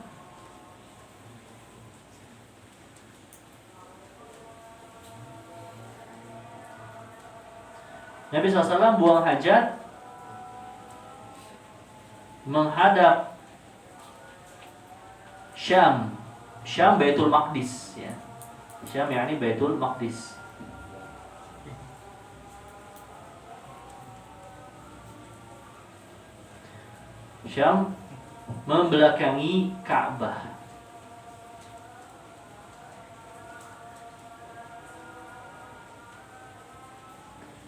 buang hajat menghadap Syam. Syam Baitul Maqdis ya. Syam yakni Baitul Maqdis. Syam membelakangi Ka'bah.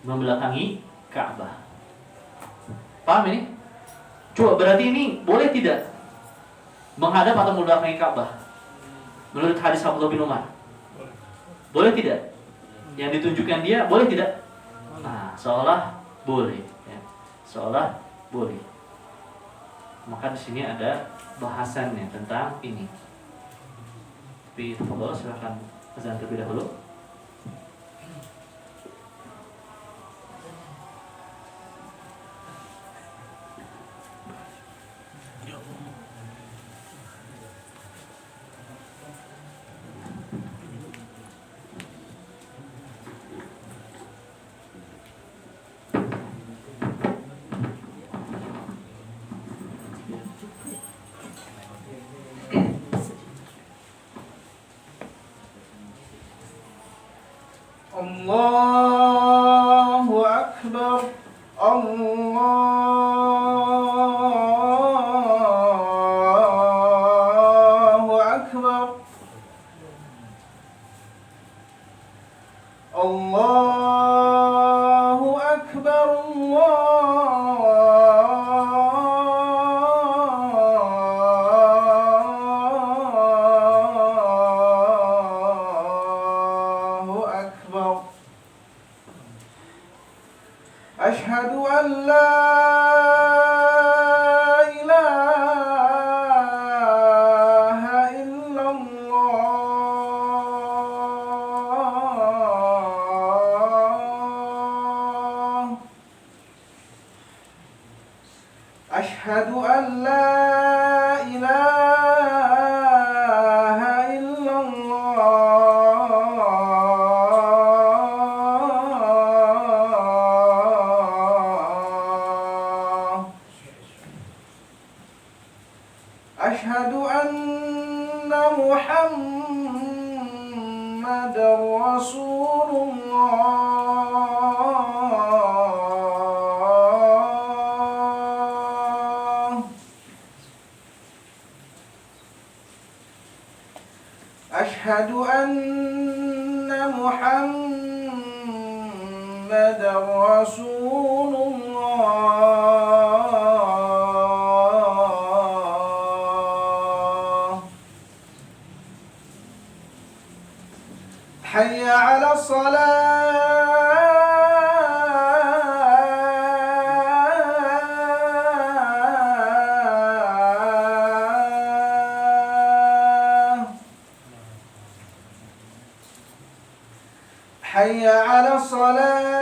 Membelakangi Ka'bah. Paham ini? Coba berarti ini boleh tidak menghadap atau membelakangi Ka'bah? Menurut hadis Abdullah bin Umar. Boleh tidak? Yang ditunjukkan dia boleh tidak? Nah, seolah boleh ya. Seolah boleh. Maka di sini ada bahasannya tentang ini. Tapi tafadhol silakan azan terlebih dahulu. Allahu Akbar. Allahu Akbar. Allahu Akbar. أشهد أن لا إله إلا الله. أشهد أن لا إله إلا الله. أشهد أن محمدا رسول الله. أشهد أن محمدا رسول الله. حي على الصلاة. حي على الصلاة.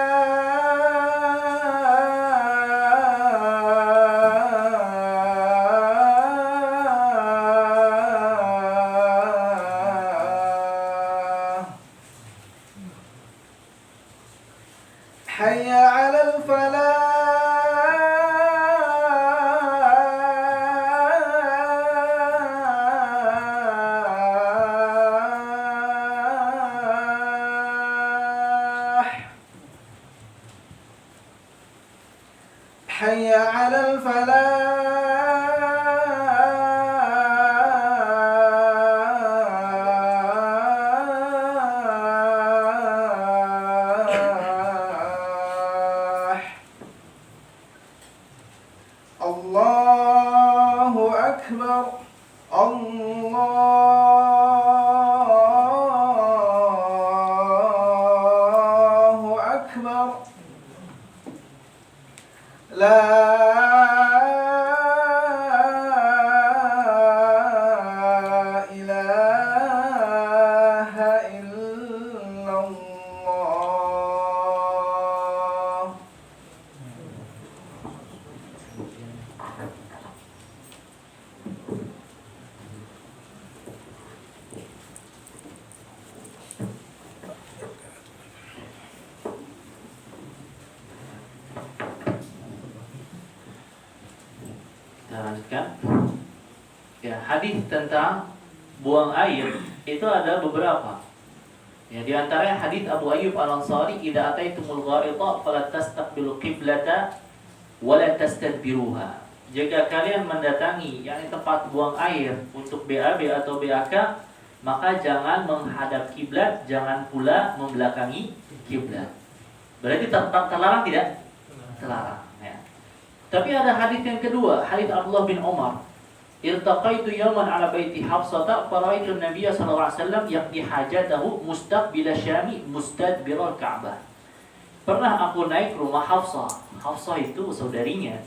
حي على الفلاح. حي على الفلاح. الله أكبر. الله La ilaha illallah. Kita lanjutkan. Ya, hadis tentang buang air itu ada beberapa. Ya, di antaranya hadis Abu Ayyub Al-Ansari, "Idza ataitumul gharita fala tastaqbilu qiblata wa la tastadbiruha." Jika kalian mendatangi yakni tempat buang air untuk BAB atau BAK, maka jangan menghadap kiblat, jangan pula membelakangi kiblat. Berarti terlarang tidak? Terlarang, ya. Tapi ada hadis yang kedua, hadis Abdullah bin Umar. "Iltaqaitu yawman ala baiti Hafsata faraitu an-nabiy sallallahu alaihi wasallam yaqdi hajatahu mustaqbila syami mustadbiral Ka'bah." Pernah aku naik ke rumah Hafsah. Hafsah itu saudarinya.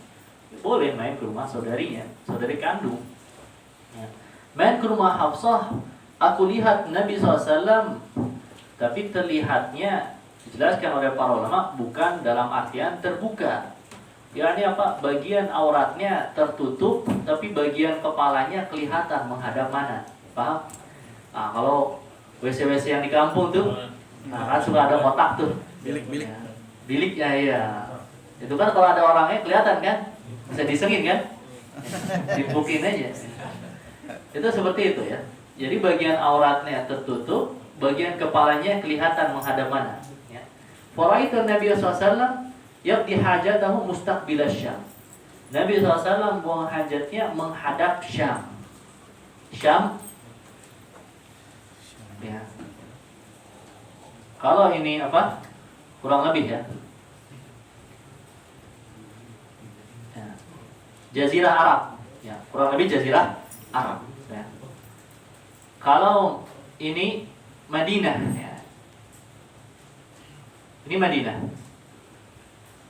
Boleh main ke rumah saudarinya, saudari kandung. Ya. Main ke rumah Hafsah, aku lihat Nabi SAW, tapi terlihatnya dijelaskan oleh para ulama bukan dalam artian terbuka. yakni apa? Bagian auratnya tertutup, tapi bagian kepalanya kelihatan menghadap mana. Paham? Nah, kalau WC-WC yang di kampung tuh, nah kan suka ada kotak tuh. Bilik-bilik. Ya. Biliknya iya. Itu kan kalau ada orangnya kelihatan kan? Bisa disengin kan? Dibukin aja. Itu seperti itu ya. Jadi bagian auratnya tertutup, bagian kepalanya kelihatan menghadap mana. Ya. Faraitu Nabi SAW yaqdi hajatahu mustaqbil Syam. Nabi SAW buang hajatnya menghadap Syam. Syam. Ya. Kalau ini apa? Kurang lebih ya. Ya. Jazirah Arab. Ya, kurang lebih Jazirah Arab. Ya. Kalau ini Madinah. Ya. Ini Madinah.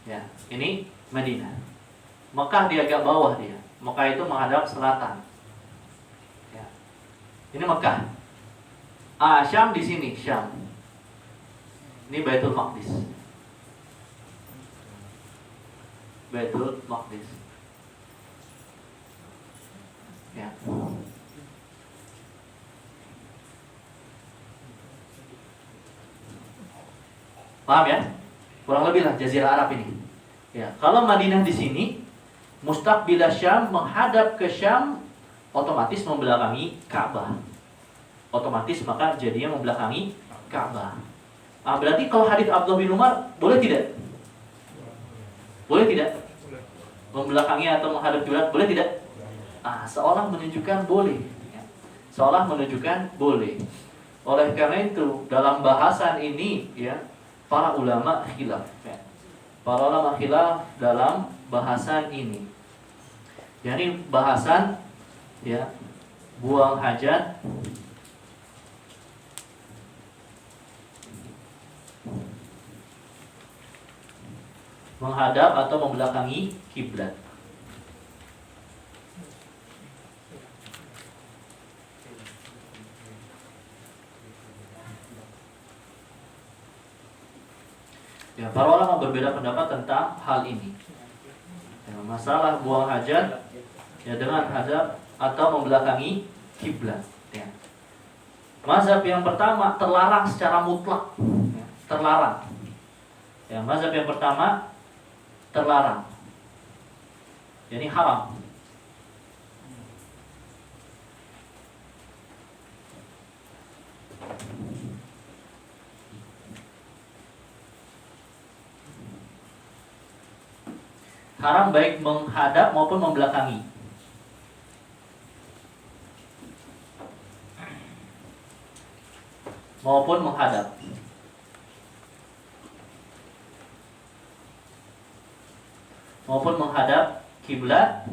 Ya, ini Madinah. Mekah di agak bawah dia. Mekah itu menghadap selatan. Ya. Ini Mekah. Syam di sini, Syam. Ini Baitul Maqdis. Baitul Maqdis. Ya. Paham ya? Kurang lebih lah Jazirah Arab ini. Ya, kalau Madinah di sini, mustaqbil Syam, menghadap ke Syam, otomatis membelakangi Ka'bah. Otomatis maka jadinya membelakangi Ka'bah. Berarti kalau hadits Abdullah bin Umar boleh tidak? Boleh tidak? Membelakangi atau menghadap kiblat boleh tidak? Seolah menunjukkan boleh. Ya. Seolah menunjukkan boleh. Oleh karena itu dalam bahasan ini ya, para ulama khilaf. Ya. Para ulama khilaf dalam bahasan ini. Jadi bahasan ya buang hajat menghadap atau membelakangi kiblat. Ya, para ulama berbeda pendapat tentang hal ini. Ya, masalah buang hajat ya dengan hadap atau membelakangi kiblat. Ya. Mazhab yang pertama terlarang secara mutlak. Ya, terlarang. Ya, mazhab yang pertama terlarang. Jadi haram. Haram baik menghadap maupun membelakangi. Maupun menghadap. Maupun menghadap kiblat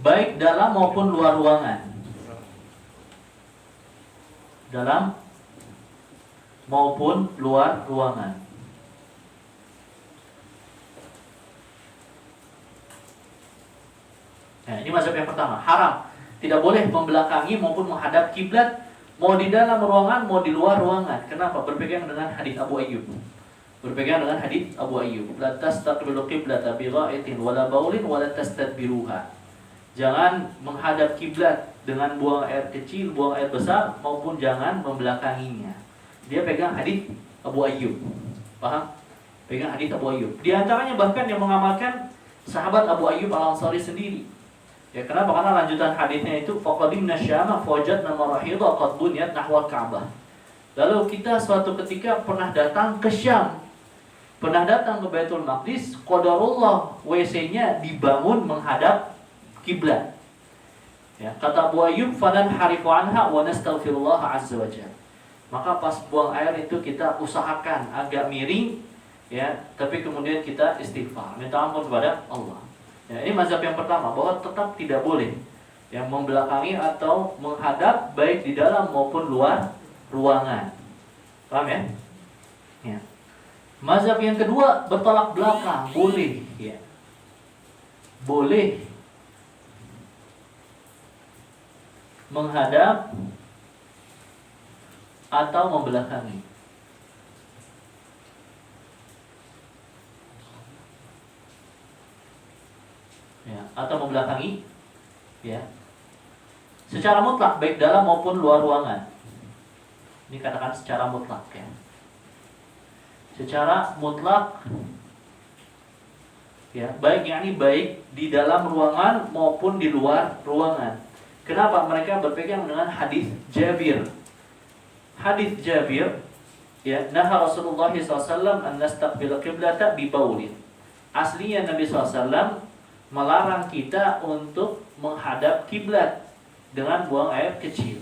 baik dalam maupun luar ruangan. Dalam maupun luar ruangan. Nah, ini mazhab yang pertama, haram. Tidak boleh membelakangi maupun menghadap kiblat, mau di dalam ruangan, mau di luar ruangan. Kenapa? Berpegang dengan hadis Abu Ayyub. Berpegang dengan hadis Abu Ayyub. La tastaqbilu qiblata bi gha'itin wala baulin wala tastadbiruha. Jangan menghadap kiblat dengan buang air kecil, buang air besar, maupun jangan membelakanginya. Dia pegang hadis Abu Ayyub. Paham? Pegang hadis Abu Ayyub. Di antaranya bahkan yang mengamalkan sahabat Abu Ayyub Al-Ansari sendiri. Ya, kenapa? Karena lanjutan hadisnya itu faqadimna syama fawajadna marahidha qad bunyat nahwa Ka'bah. Lalu kita suatu ketika pernah datang ke Syam. Pernah datang ke Baitul Maqdis, qadarullah WC-nya dibangun menghadap kiblat. Ya, kata Abu Ayyub falan harifu anha wa nastaghfirullah azza wajalla. Maka pas buang air itu kita usahakan agak miring, ya, tapi kemudian kita istighfar, minta ampun kepada Allah. Ya, ini mazhab yang pertama, bahwa tetap tidak boleh yang membelakangi atau menghadap baik di dalam maupun luar ruangan. Paham ya? Ya. Mazhab yang kedua bertolak belakang, boleh, ya. Boleh menghadap atau membelakangi. Ya, atau membelakangi, ya, secara mutlak baik dalam maupun luar ruangan. Ini katakan secara mutlak, ya, secara mutlak, ya, baik yakni baik di dalam ruangan maupun di luar ruangan. Kenapa? Mereka berpegang dengan hadis Jabir. Hadis Jabir, ya, naha Rasulullah SAW an nastaqbil qiblata bi baulin. Aslinya Nabi SAW melarang kita untuk menghadap kiblat dengan buang air kecil.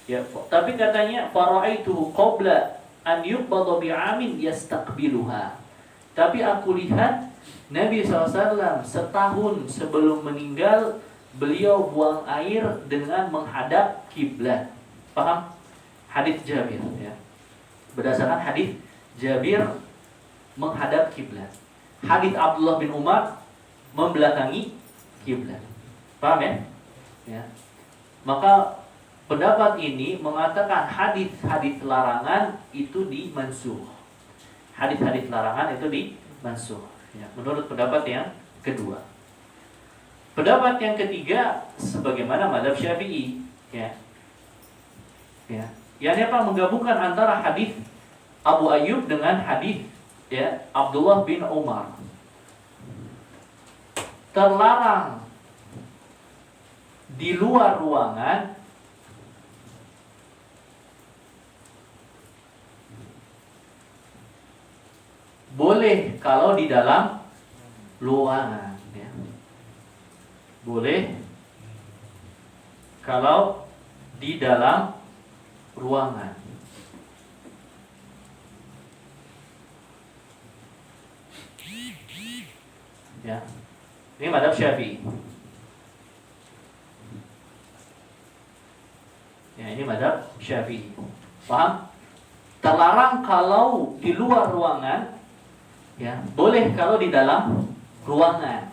Ya, tapi katanya fara'aituhu qabla an yuqbadha bi'amin yastaqbiluha. Tapi aku lihat Nabi SAW setahun sebelum meninggal, beliau buang air dengan menghadap kiblat. Paham? Hadis Jabir, ya. Berdasarkan hadis Jabir menghadap kiblat. Hadis Abdullah bin Umar membelakangi kiblat. Paham ya? Ya. Maka pendapat ini mengatakan hadis-hadis larangan itu dimansuh. Hadis-hadis larangan itu dimansuh. Ya, menurut pendapat yang kedua. Pendapat yang ketiga sebagaimana mazhab Syafi'i, ya. Ya. Yang apa? Menggabungkan antara hadis Abu Ayyub dengan hadis, ya, Abdullah bin Umar. Terlarang di luar ruangan, boleh kalau di dalam ruangan, ya. Boleh kalau di dalam ruangan. Ya. Ini mazhab Syafi'i. Ya, ini mazhab Syafi'i. Paham? Terlarang kalau di luar ruangan, ya, boleh kalau di dalam ruangan.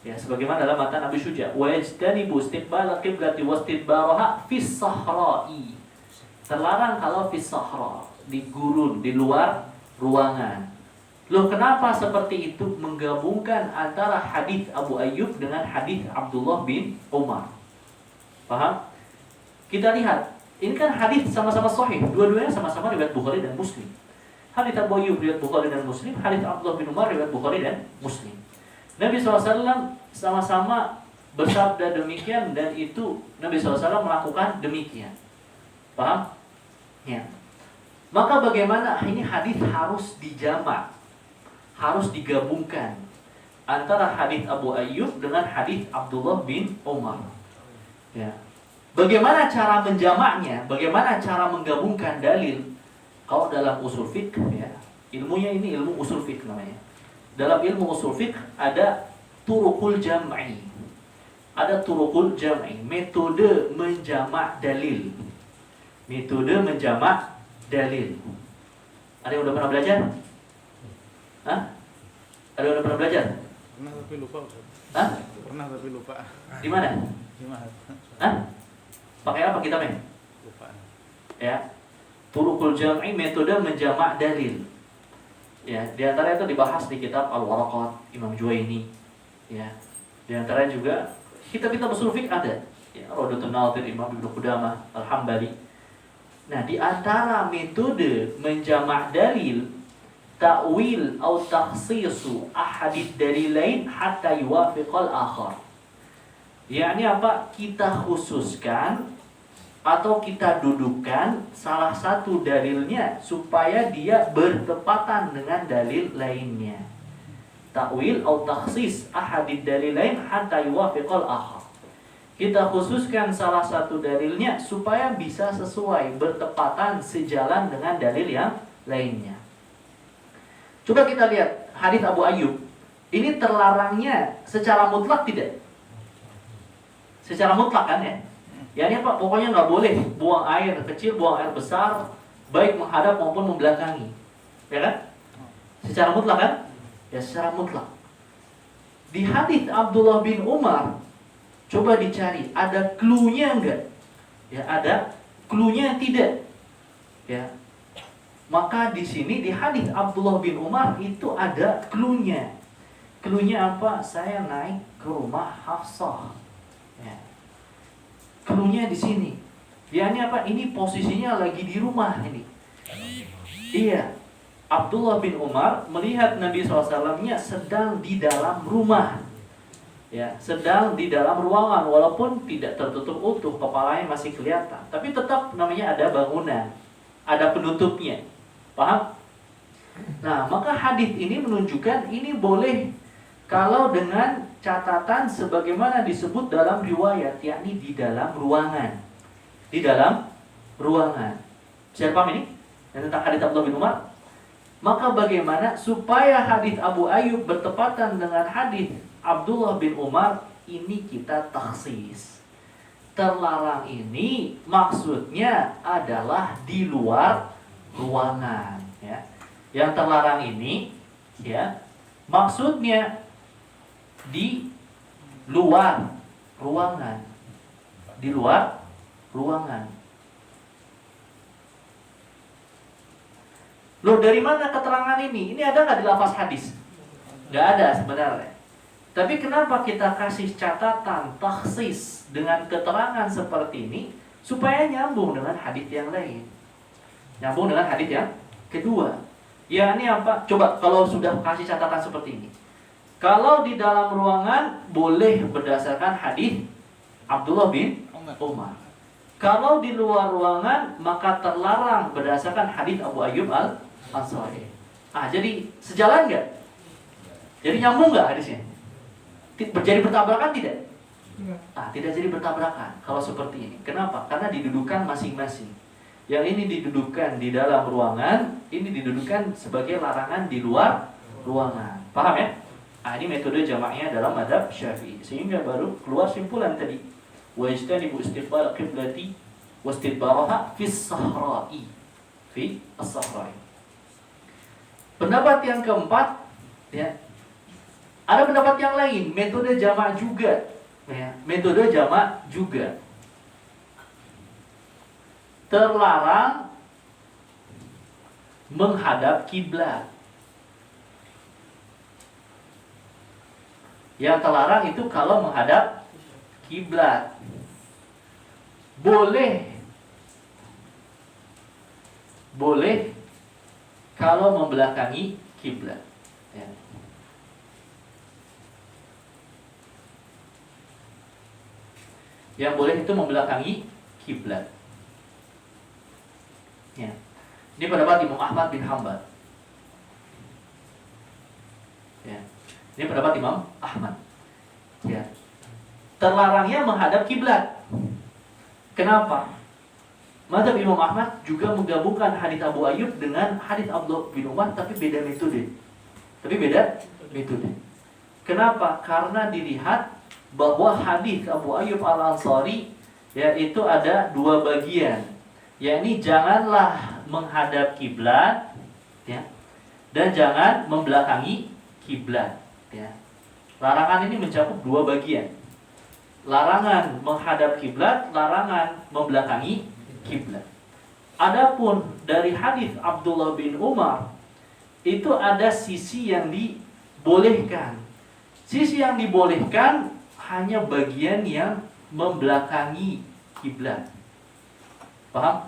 Ya, sebagaimana dalam matan Nabi Syuja, wa yajtanibu istiqbal qiblati wastidbaraha fis sahra'i. Terlarang kalau fis sahra, di gurun, di luar ruangan. Loh, kenapa seperti itu menggabungkan antara hadis Abu Ayyub dengan hadis Abdullah bin Umar? Paham? Kita lihat, ini kan hadis sama-sama sahih, dua-duanya sama-sama riwayat Bukhari dan Muslim. Hadis Abu Ayyub riwayat Bukhari dan Muslim, hadis Abdullah bin Umar riwayat Bukhari dan Muslim. Nabi SAW sama-sama bersabda demikian, dan itu Nabi SAW melakukan demikian. Paham? Ya. Maka bagaimana ini hadis harus dijamak, harus digabungkan antara hadis Abu Ayyub dengan hadis Abdullah bin Umar. Ya. Bagaimana cara menjamaknya? Bagaimana cara menggabungkan dalil? Kalau dalam usul fiqh, ya, ilmunya ini ilmu usul fiqh namanya. Dalam ilmu usul fiqh ada turukul jam'i. Ada turukul jam'i, metode menjamak dalil. Metode menjamak dalil. Ada yang udah pernah belajar? Hah? Ada yang udah pernah belajar? Pernah tapi lupa Ustaz. Hah? Pernah tapi lupa. Di mana? Gimana? Hah? Pakai apa kitabnya? Lupa. Ya. Turuqul jam'i, metode menjamak dalil. Ya, di antara itu dibahas di kitab Al-Waraqat Imam Juwaini. Ya. Di antara juga kitab-kitab ushul fiqh ada. Ya, Raudatun Nadhir Imam Ibnu Qudamah Al-Hambali. Nah, di antara metode menjamak dalil ta'wil atau takhsisu ahadid dalilain hatta yuwafiqal akhar. Yakni apa? Kita khususkan atau kita dudukkan salah satu dalilnya supaya dia bertepatan dengan dalil lainnya. Ta'wil atau takhsis ahadid dalilain hatta yuwafiqal akhar. Kita khususkan salah satu dalilnya supaya bisa sesuai, bertepatan, sejalan dengan dalil yang lainnya. Coba kita lihat hadis Abu Ayyub. Ini terlarangnya secara mutlak tidak? Secara mutlak kan ya? Ya ini apa? Pokoknya nggak boleh buang air kecil, buang air besar, baik menghadap maupun membelakangi. Ya kan? Secara mutlak kan? Ya secara mutlak. Di hadis Abdullah bin Umar, coba dicari, ada clue-nya enggak? Ya, ada clue-nya tidak? Ya. Maka di sini di hadis Abdullah bin Umar itu ada clue-nya. Clue-nya apa? Saya naik ke rumah Hafsah. Ya. Clue-nya di sini. Ya ini apa? Ini posisinya lagi di rumah ini. Iya. Abdullah bin Umar melihat Nabi SAW-nya sedang di dalam rumah. Ya, sedang di dalam ruangan walaupun tidak tertutup utuh, kepalanya masih kelihatan. Tapi tetap namanya ada bangunan, ada penutupnya. Paham? Nah, maka hadis ini menunjukkan ini boleh kalau dengan catatan sebagaimana disebut dalam riwayat, yakni di dalam ruangan. Di dalam ruangan. Siapa paham ini? Yang tentang hadis Abdullah bin Umar? Maka bagaimana supaya hadis Abu Ayyub bertepatan dengan hadis Abdullah bin Umar, ini kita takhsis. Terlarang ini maksudnya adalah di luar ruangan, ya. Yang terlarang ini, ya, maksudnya di luar ruangan. Di luar ruangan. Loh, dari mana keterangan ini? Ini ada nggak di lafaz hadis? Nggak ada sebenarnya. Tapi kenapa kita kasih catatan takhsis dengan keterangan seperti ini? Supaya nyambung dengan hadis yang lain. Nyambung dengan hadis yang kedua. Ya ini apa? Coba kalau sudah kasih catatan seperti ini. Kalau di dalam ruangan boleh berdasarkan hadis Abdullah bin Umar. Kalau di luar ruangan maka terlarang berdasarkan hadis Abu Ayyub al-Ansari. Jadi sejalan nggak? Jadi nyambung nggak hadisnya? Jadi bertabrakan tidak? Tidak jadi bertabrakan kalau seperti ini. Kenapa? Karena didudukan masing-masing. Yang ini didudukan di dalam ruangan, ini didudukan sebagai larangan di luar ruangan. Paham ya? Ini metode jamaknya dalam mazhab Syafi'i. Sehingga baru keluar simpulan tadi. Wa yajtanibu istiqbal qiblati wastidbaraha fis sahra'i. Fi as-sahra'i. Pendapat yang keempat, ya. Ada pendapat yang lain, metode jamak juga, ya. Metode jamak juga. Terlarang menghadap kiblat. Yang terlarang itu kalau menghadap kiblat. Boleh kalau membelakangi kiblat. Ya. Yang boleh itu membelakangi kiblat. Ya. Ini pendapat Imam Ahmad bin Hanbal. Ya. Ini pendapat Imam Ahmad. Ya. Terlarangnya menghadap kiblat. Kenapa? Mazhab Imam Ahmad juga menggabungkan hadis Abu Ayyub dengan hadis Abdullah bin Umar, tapi beda metode. Kenapa? Karena dilihat bahwa hadis Abu Ayyub al-Ansari yaitu ada dua bagian. Yakni janganlah menghadap kiblat, ya, dan jangan membelakangi kiblat, ya. Larangan ini mencakup dua bagian. Larangan menghadap kiblat, larangan membelakangi kiblat. Adapun dari hadis Abdullah bin Umar, itu ada sisi yang dibolehkan. Sisi yang dibolehkan hanya bagian yang membelakangi kiblat. Paham?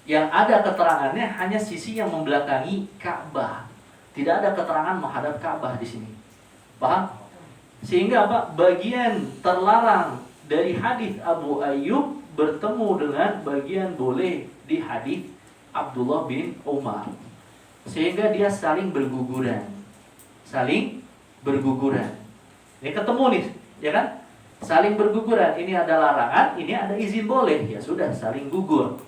Yang ada keterangannya hanya sisi yang membelakangi Ka'bah. Tidak ada keterangan menghadap Ka'bah di sini. Paham? Sehingga apa? Bagian terlarang dari hadis Abu Ayyub bertemu dengan bagian boleh di hadis Abdullah bin Umar. Sehingga dia saling berguguran. Saling berguguran. Ini ketemu nih, ya kan? Saling berguguran. Ini ada larangan, ini ada izin boleh. Ya sudah, saling gugur.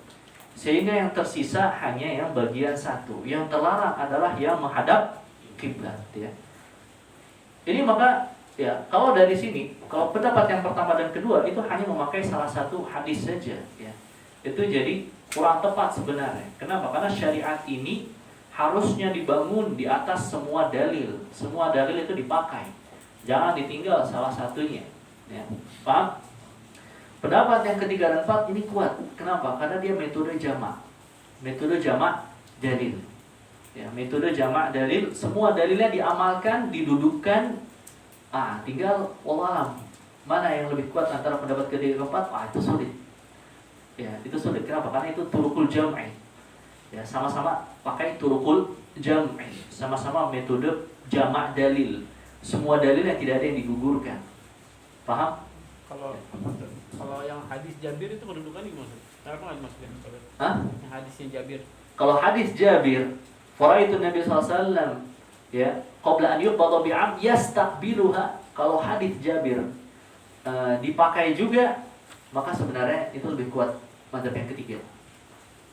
Sehingga yang tersisa hanya yang bagian satu. Yang terlarang adalah yang menghadap kiblat, ya. Ini maka ya, kalau dari sini, kalau pendapat yang pertama dan kedua itu hanya memakai salah satu hadis saja, ya. Itu jadi kurang tepat sebenarnya. Kenapa? Karena syariat ini harusnya dibangun di atas semua dalil. Semua dalil itu dipakai. Jangan ditinggal salah satunya, ya. Paham? Pendapat yang ketiga dan empat ini kuat. Kenapa? Karena dia metode jamak. Metode jamak dalil. Ya, metode jamak dalil, semua dalilnya diamalkan, didudukkan. Tinggal wallahualam mana yang lebih kuat antara pendapat ketiga dan keempat. Itu sulit. Ya, itu sulit. Kenapa? Karena itu turukul jam'i. Ya, sama-sama pakai turukul jam'i. Sama-sama metode jamak dalil. Semua dalil yang tidak ada yang digugurkan. Paham? Kalau yang hadis Jabir itu kedudukannya gimana? Kenapa nggak dimasukin? Hah? Yang hadisnya Jabir. Kalau hadis Jabir, faraitu Nabi SAW, ya, qabla an yuqbada bi'am yastaqbiluha. Kalau hadis Jabir dipakai juga, maka sebenarnya itu lebih kuat mazhab yang ketiga.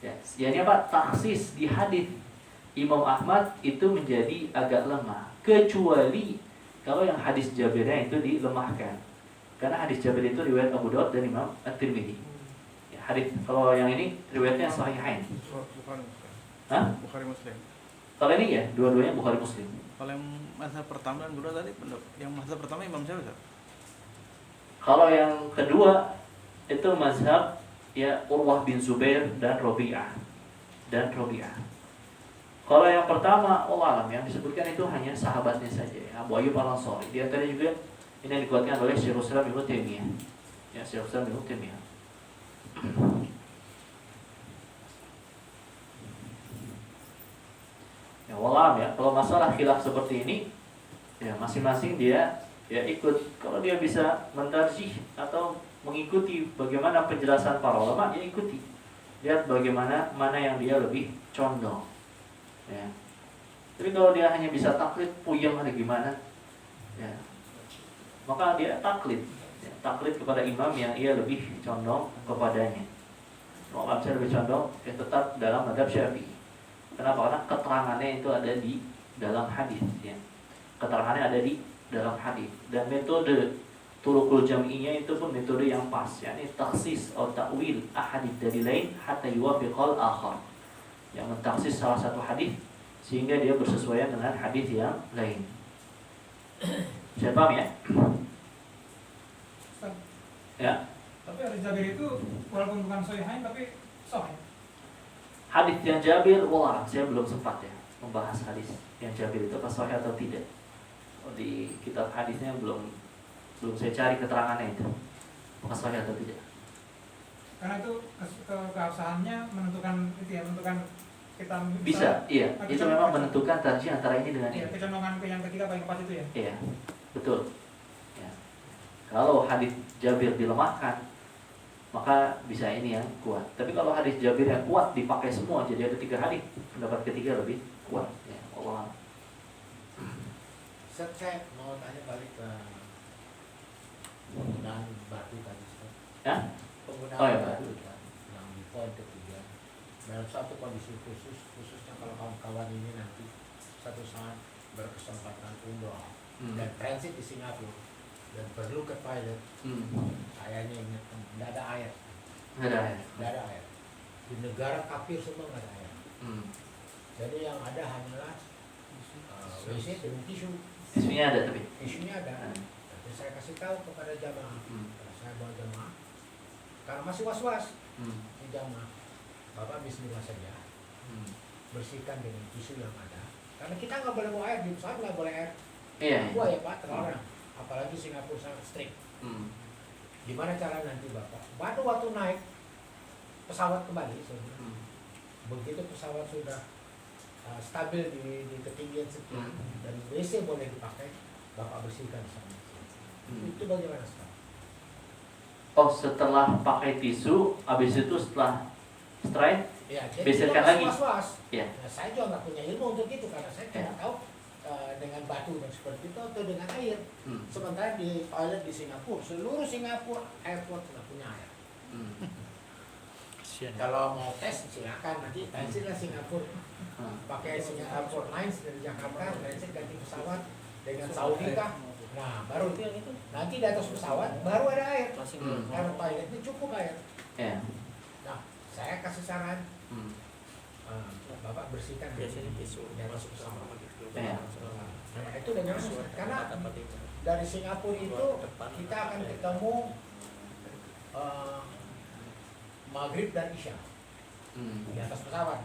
Ya, yani apa? Taksis di hadis Imam Ahmad itu menjadi agak lemah, kecuali kalau yang hadis Jabirnya itu dilemahkan. Karena hadis Jabir itu riwayat Abu Daud dan Imam At-Tirmidzi. Ya, hadis kalau yang ini riwayatnya sahihain. Bukhari Muslim. Hah? Bukhari Muslim. Kalau ini ya, dua-duanya Bukhari Muslim. Kalau yang mazhab pertama dan kedua tadi, yang mazhab pertama Imam siapa? Kalau yang kedua itu mazhab ya Urwah bin Zubair dan Rabi'ah. Kalau yang pertama, Allah alam, yang disebutkan itu hanya sahabatnya saja, ya, Abu Ayyub Al-Ansari. Di antara juga ini yang dikuatkan oleh Syekhul Islam Ibnu Taimiyah. Ya, Syekhul Islam Ibnu Taimiyah. Ya, wallahualam ya, kalau masalah khilaf seperti ini, ya masing-masing dia ya ikut. Kalau dia bisa mentarjih atau mengikuti bagaimana penjelasan para ulama, ya ikuti. Lihat bagaimana mana yang dia lebih condong. Ya. Tapi kalau dia hanya bisa taklid, puyeng ada gimana? Ya. Maka dia taklid, ya, taklid kepada imam yang ia lebih condong kepadanya. Kalau saya lebih condong, ya tetap dalam mazhab Syafi'i. Kenapa? Karena keterangannya itu ada di dalam hadis, ya. Keterangannya ada di dalam hadis. Dan metode turukul jam'inya itu pun metode yang pas, yakni taksis atau ta'wil ahadits dari lain hatta yuwafiqal akhar. Yang mentaksis salah satu hadis sehingga dia bersesuaian dengan hadis yang lain. Saya paham ya? Ya. Tapi hadis Jabir itu walaupun bukan sahihain tapi sahih. Hadis yang Jabir, wah, saya belum sempat ya membahas hadis yang Jabir itu apa sahih atau tidak. Di kitab hadisnya belum saya cari keterangannya itu apakah sahih atau tidak. Karena itu keabsahannya menentukan itu ya, menentukan kita Bisa, iya. Itu memang menentukan tarjih antara ini dengan iya, ini. kecondongan ke yang ketiga paling pas itu ya. Iya, betul. Ya. Kalau hadis Jabir dilemahkan, maka bisa ini yang kuat. Tapi kalau hadis Jabir yang kuat dipakai semua, jadi ada 3 hadis, pendapat ketiga lebih kuat. Ya, Allah. Saya mau tanya balik ke penggunaan batu tadi. Ya? Penggunaan batu kan, yang di poin ketiga. Dalam satu kondisi khususnya kalau kawan-kawan ini nanti satu saat berkesempatan umroh dan transit di Singapura dan perlu ke toilet, kayaknya ingat tidak ada air. Tidak ada air. Di negara kafir semua tidak ada air. Jadi yang ada hanyalah WC dan tisu. Isunya ada tapi. Isunya ada. Tapi saya kasih tahu kepada jamaah. Kalau saya bawa jamaah, karena masih was-was di jamaah, Bapak bismillah saja. Bersihkan dengan tisu yang ada. Karena kita nggak boleh bawa air di pesawat, nggak boleh air. Iya. Wah ya Pak, terlarang. Apalagi Singapura sangat strict. Gimana cara nanti Bapak? Baru waktu naik pesawat kembali, begitu pesawat sudah stabil di ketinggian sekian dan WC boleh dipakai, Bapak bersihkan sama. Itu bagaimana sekarang? Oh, setelah pakai tisu, habis itu setelah strike, Ya, jadi bersihkan kita lagi. was-was. Ya. Nah, saya juga nggak punya ilmu untuk itu karena saya tidak Ya. tahu dengan batu dan seperti itu atau dengan air. Sementara di toilet di Singapura, seluruh Singapura airport sudah punya air. Kalau mau tes silakan nanti tensilah Singapura. Pakai Singapore Lines dari Jakarta, transit ganti pesawat dengan Saudi kah? Nah, baru nanti di atas pesawat baru ada air. Karena toiletnya cukup air. Ya. Nah, saya kasih saran, Bapak bersihkan Biasanya tisu di atas pesawat. Ya. Nah, itu dengan karena dari Singapura itu kita akan ketemu Maghrib dan Isya di atas pesawat.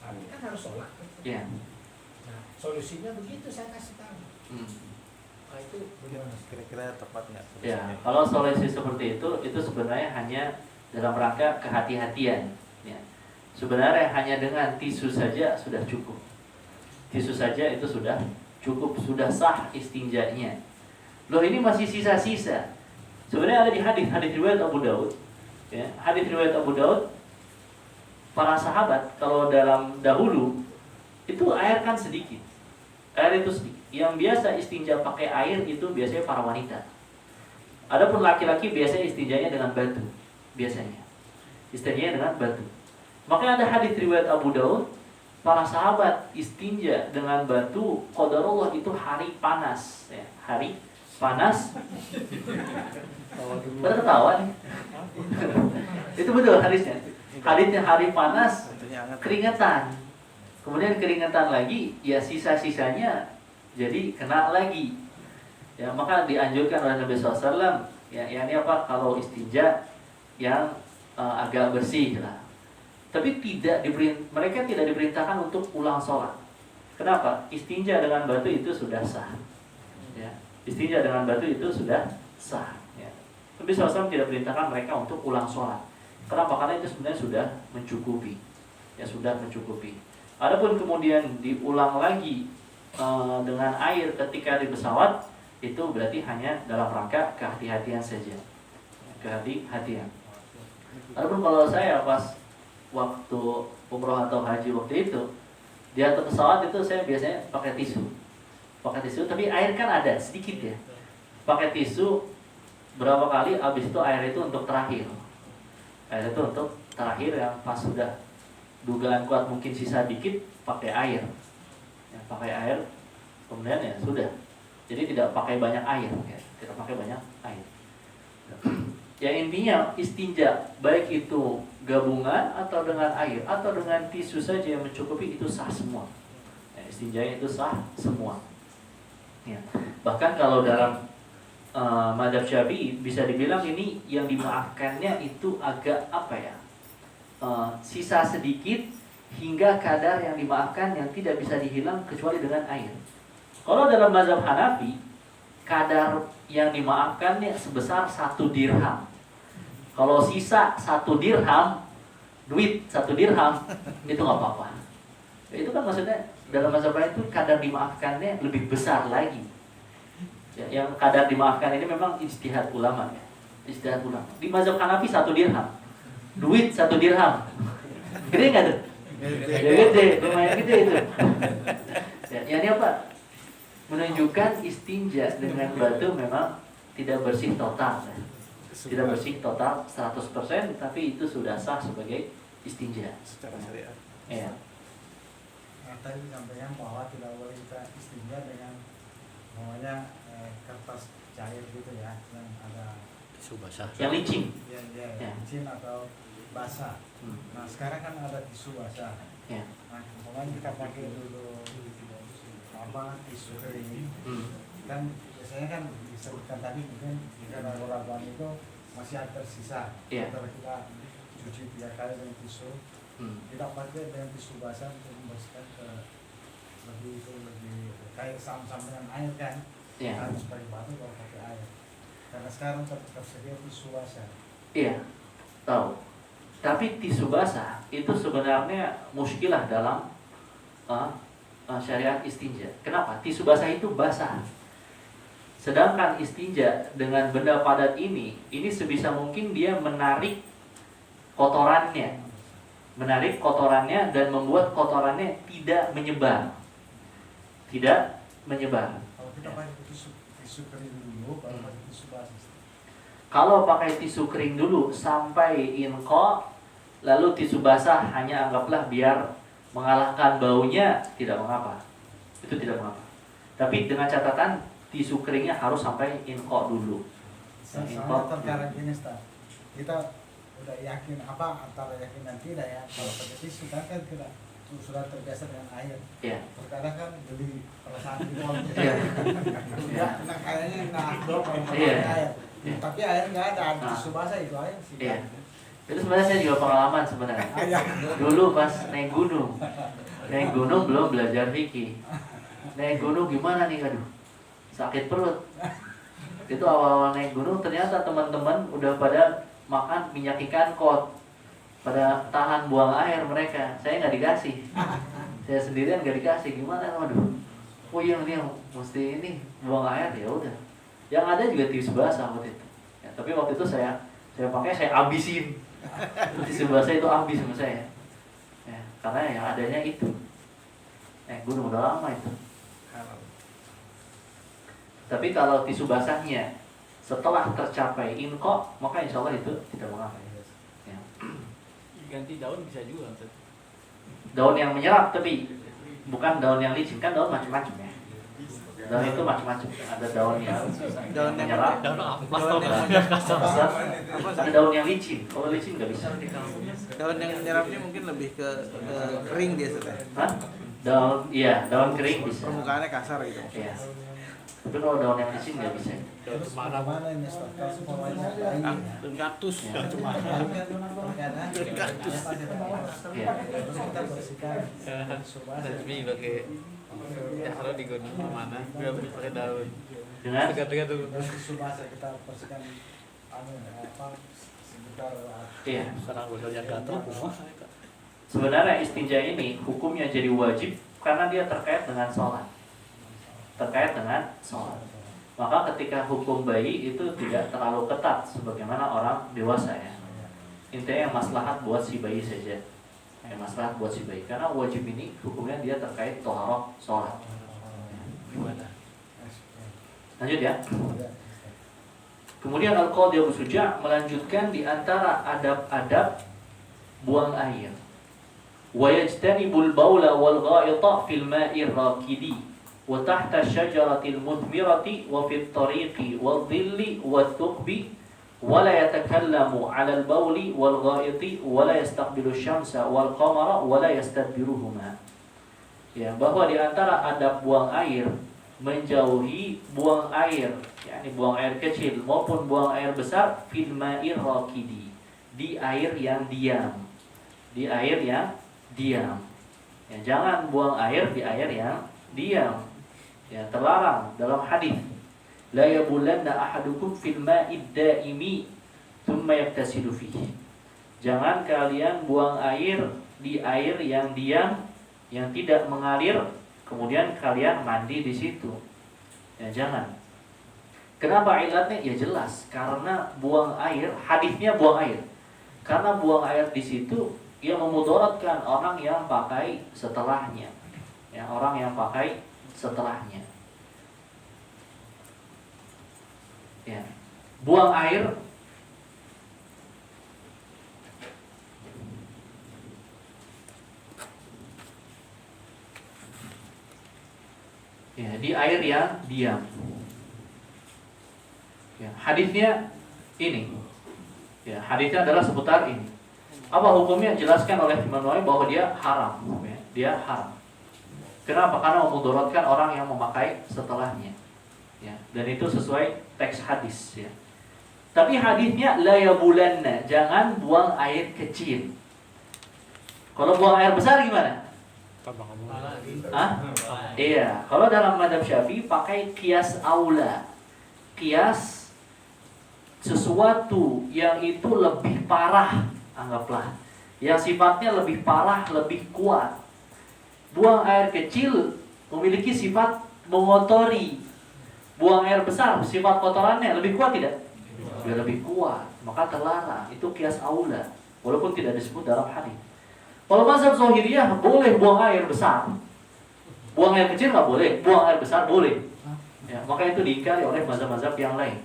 Tapi kan harus sholat. Ya. Nah, solusinya begitu saya kasih tahu. Nah, itu bagaimana? Kira-kira tepat nggak? Ya, kalau solusi seperti itu sebenarnya hanya dalam rangka kehati-hatian. Ya. Sebenarnya hanya dengan tisu saja sudah cukup. Tisu saja itu sudah cukup, sudah sah istinjanya. Loh ini masih sisa-sisa. Sebenarnya ada di hadis riwayat Abu Daud. Ya, hadis riwayat Abu Daud, para sahabat kalau dalam dahulu itu air kan sedikit. Air itu sedikit. Yang biasa istinja pakai air itu biasanya para wanita. Adapun laki-laki biasanya istinjanya dengan batu. Biasanya istinjanya dengan batu. Makanya ada hadis riwayat Abu Daud, para sahabat istinja dengan batu, qadarullah itu hari panas, ya, hari panas. Pada ketawa nih. Itu betul hadisnya. Hadisnya hari panas, keringetan. Kemudian keringetan lagi, ya sisa-sisanya jadi kena lagi. Ya, maka dianjurkan oleh Nabi SAW, ya ini apa, kalau istinja yang agak bersih lah. Tapi mereka tidak diperintahkan untuk ulang sholat. Kenapa? Istinja dengan batu itu sudah sah. Ya, istinja dengan batu itu sudah sah. Ya. Nabi SAW tidak perintahkan mereka untuk ulang sholat. Kenapa? Karena itu sebenarnya sudah mencukupi. Ya, sudah mencukupi. Adapun kemudian diulang lagi dengan air ketika di pesawat, itu berarti hanya dalam rangka kehati-hatian saja. Kehati-hatian. Adapun kalau saya pas waktu umroh atau haji waktu itu, di atas pesawat itu saya biasanya pakai tisu, tapi air kan ada sedikit ya. Pakai tisu berapa kali, habis itu air itu untuk terakhir. Air itu untuk terakhir yang pas sudah dugaan kuat mungkin sisa dikit, pakai air. Ya, pakai air, kemudian ya sudah. Jadi tidak pakai banyak air, ya. Tidak pakai banyak air. Ya intinya istinja baik itu gabungan atau dengan air atau dengan tisu saja yang mencukupi itu sah semua. Ya, istinjanya itu sah semua. Ya. Bahkan kalau dalam mazhab Syafi'i bisa dibilang ini yang dimaafkannya itu agak apa ya? Sisa sedikit hingga kadar yang dimaafkan yang tidak bisa dihilang kecuali dengan air. Kalau dalam mazhab Hanafi, kadar yang dimaafkannya sebesar 1 dirham. Kalau sisa 1 dirham, duit 1 dirham, itu nggak apa-apa. Ya, itu kan maksudnya dalam mazhab lain itu kadar dimaafkannya lebih besar lagi. Ya, yang kadar dimaafkan ini memang ijtihad ulama ya. Ijtihad ulama. Di mazhab Hanafi 1 dirham, duit 1 dirham. Gede nggak tuh? Gede, lumayan gede itu. Ya, ini apa? Menunjukkan istinja dengan batu memang tidak bersih total ya. Tidak bersih total 100%, tapi itu sudah sah sebagai istinja Secara syariat. ya. Tadi disampaikan bahwa tidak boleh kita istinja dengan namanya kertas cair gitu ya, yang ada Tisu basah. Yang licin. ya. Licin atau basah. Nah sekarang kan ada tisu basah. Ya. Nah kemudian kita pakai dulu tisu kering Hmm. kan biasanya kan disebutkan tadi mungkin jika laporan itu masih ada tersisa Iya. setelah kita cuci 3 kali dengan tisu Hmm. tidak pakai dengan tisu basah untuk membersihkan ke lebih kayak sama-sama dengan air kan Iya. harus pakai batu kalau pakai air karena sekarang tersedia tisu basah. Iya, tahu. Tapi tisu basah itu sebenarnya muskilah dalam syariat istinja. Kenapa? Tisu basah itu basah. Sedangkan istinja dengan benda padat ini sebisa mungkin dia menarik kotorannya, dan membuat kotorannya tidak menyebar. Kalau kita pakai tisu kering dulu baru pakai tisu basah. Kalau pakai tisu kering dulu sampai inqa, lalu tisu basah hanya anggaplah biar mengalahkan baunya, tidak mengapa. Itu tidak mengapa. Tapi dengan catatan tisu keringnya harus sampai inqa dulu. Soalnya terkadang gini Ustaz, kita udah yakin antara yakin dan tidak ya kalau pakai tisu kan tidak sudah terbiasa dengan air. Iya. Terkadang kan beli perasaan di mall. Iya. Ya, nah kayaknya nggak dong kalau pakai Iya. air. Iya. Tapi air nggak ada, Nah. tisu basah itu aja sih. Iya. Itu sebenarnya saya juga pengalaman sebenarnya. Iya. Dulu pas naik gunung belum belajar fikih. Naik gunung gimana nih, aduh, sakit perut. Itu awal-awal naik gunung ternyata teman-teman udah pada makan minyak ikan kod, pada tahan buang air mereka. Saya nggak dikasih, saya sendirian nggak dikasih. Gimana, waduh, puyeng nih, mesti ini buang air. Ya udah, yang ada juga tisu basah waktu itu ya, tapi waktu itu saya pakai, saya abisin. Tisu basah itu habis sama saya ya, karena yang adanya itu gunung udah lama itu. Tapi kalau tisu basahnya setelah tercapai inqa, maka insya Allah itu tidak mengapa ya. Ganti daun bisa juga Ustaz. Daun yang menyerap, tapi bukan daun yang licin. Kan daun macam-macam ya, daun itu macam-macam. Ada daun yang menyerap, ada daun yang licin. Kalau licin nggak bisa. Daun yang menyerapnya mungkin lebih ke kering dia Ustaz. Hah? Daun kering bisa. Permukaannya kasar gitu. Iya. Tapi kalau daun yang licin nggak bisa. Terus mana ini Ustaz? Kalau semuanya Daun kaktus. Ya. Iya. Terus kita bersihkan tisu basah. Tapi pakai ya kalau di gunung mana nggak boleh pakai daun. Dengan Tergantung. Terus tisu basah kita bersihkan sekitar iya. Sekarang udah gatal. Sebenarnya istinja ini hukumnya jadi wajib karena dia terkait dengan sholat. Maka ketika hukum bayi itu tidak terlalu ketat sebagaimana orang dewasa ya. Intinya yang maslahat buat si bayi saja. Maslahat buat si bayi. Karena wajib ini hukumnya dia terkait toharoh sholat. Lanjut ya. Kemudian Al-Qadhi Abu Suja' melanjutkan di antara adab-adab buang air. Wa yajtanibul baula wal gha'ita fil ma'ir rakidi wa tahta syajaratil muthmirati wa fit tariqi wal dhilli wat thuqbi wa la yatakallamu 'ala al bauli wal gha'iti wa la yastaqbilu syamsa wal qamara wa la yastadbiruhuma. Ya, bahwa di antara adab buang air menjauhi buang air, yakni buang air kecil maupun buang air besar fil ma'ir rakidi, di air yang diam. Di air yang diam. Ya, jangan buang air di air yang diam. Ya, terlarang dalam hadis. La yabulanna ahadukum fil ma'id daimi thumma yaktasilu fihi. Jangan kalian buang air di air yang diam, yang tidak mengalir, kemudian kalian mandi di situ. Ya, jangan. Kenapa ilatnya? Ya jelas, karena buang air, hadisnya buang air. Karena buang air di situ ia memudaratkan orang yang pakai setelahnya. Ya, orang yang pakai setelahnya. Ya. Buang air ya, di air yang diam. Ya, hadisnya ini. Ya, hadisnya adalah seputar ini. Apa hukumnya? Jelaskan oleh Imam Nawawi bahwa dia haram. Ya, dia haram. Kenapa? Karena memudaratkan orang yang memakai setelahnya. Ya, dan itu sesuai teks hadis ya. Tapi hadisnya la yabulanna, jangan buang air kecil. Kalau buang air besar gimana? Hah? Iya, kalau dalam mazhab Syafi'i pakai qiyas aula. Qiyas sesuatu yang itu lebih parah, anggaplah. Yang sifatnya lebih parah, lebih kuat. Buang air kecil memiliki sifat mengotori. Buang air besar, sifat kotorannya lebih kuat tidak? Ya, lebih kuat, maka terlarang. Itu qiyas aula, walaupun tidak disebut dalam hadis. Kalau mazhab Zahiriyah boleh buang air besar, buang air kecil nggak boleh, buang air besar boleh. Ya, maka itu diingkari oleh mazhab-mazhab yang lain.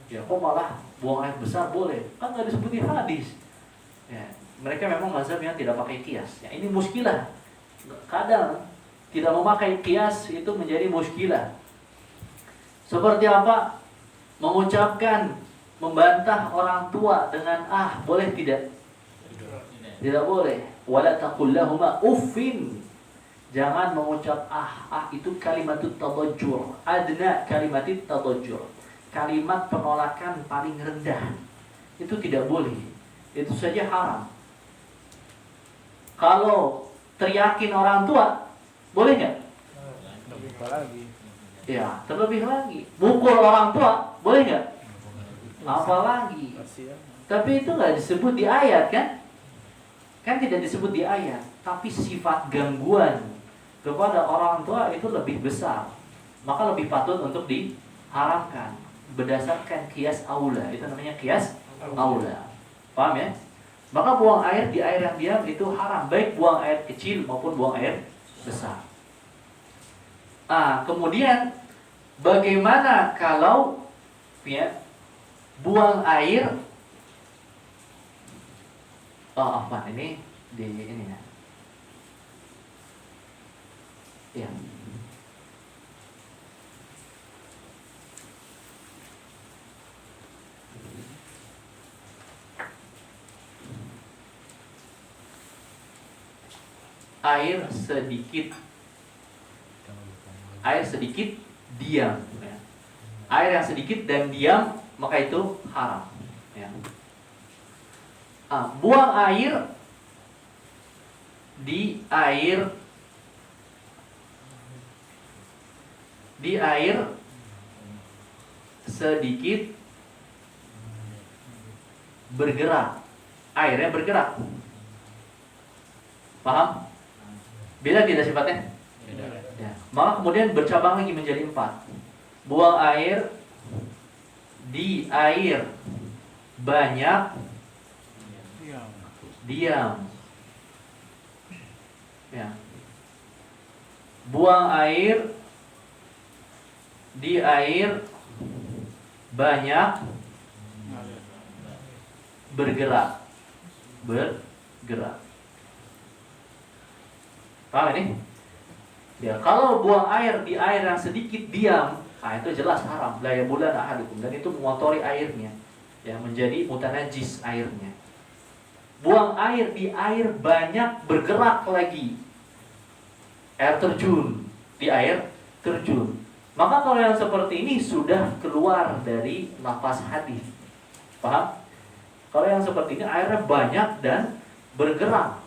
Ya, kok malah buang air besar boleh? Kan nggak disebut di hadis. Ya, mereka memang mazhab yang tidak pakai qiyas. Ya, ini muskilah. Kadang tidak memakai qiyas itu menjadi muskilah. Seperti apa? Mengucapkan, membantah orang tua dengan boleh tidak? Tidak boleh. Wala taqul lahuma uffin. Jangan mengucap itu kalimatut tadajjur. Adna kalimatit tadajjur. Kalimat penolakan paling rendah. Itu tidak boleh. Itu saja haram. Kalau teriakin orang tua, boleh nggak? Apalagi. Ya, terlebih lagi. Mukul orang tua, boleh nggak? Apalagi. Tapi itu nggak disebut di ayat kan? Kan tidak disebut di ayat. Tapi sifat gangguan kepada orang tua itu lebih besar. Maka lebih patut untuk diharamkan. Berdasarkan qiyas aula. Itu namanya qiyas aula. Paham ya? Maka buang air di air yang diam itu haram. Baik buang air kecil maupun buang air besar. Kemudian bagaimana kalau ya buang air ini di ini ya. Ya. Air sedikit diam ya. Air yang sedikit dan diam maka itu haram ya. Buang air di air sedikit bergerak, airnya bergerak. Paham? Beda tidak sifatnya? Ya. Maka kemudian bercabang lagi menjadi 4. Buang air di air banyak diam. Ya. Buang air di air banyak bergerak. Paham ini? Ya, kalau buang air di air yang sedikit diam, itu jelas haram. La yabulanna ahadukum, dan itu mengotori airnya. Ya, menjadi mutanajis airnya. Buang air di air banyak bergerak lagi. Air terjun, di air terjun. Maka kalau yang seperti ini sudah keluar dari lafaz hadis. Paham? Kalau yang seperti ini airnya banyak dan bergerak.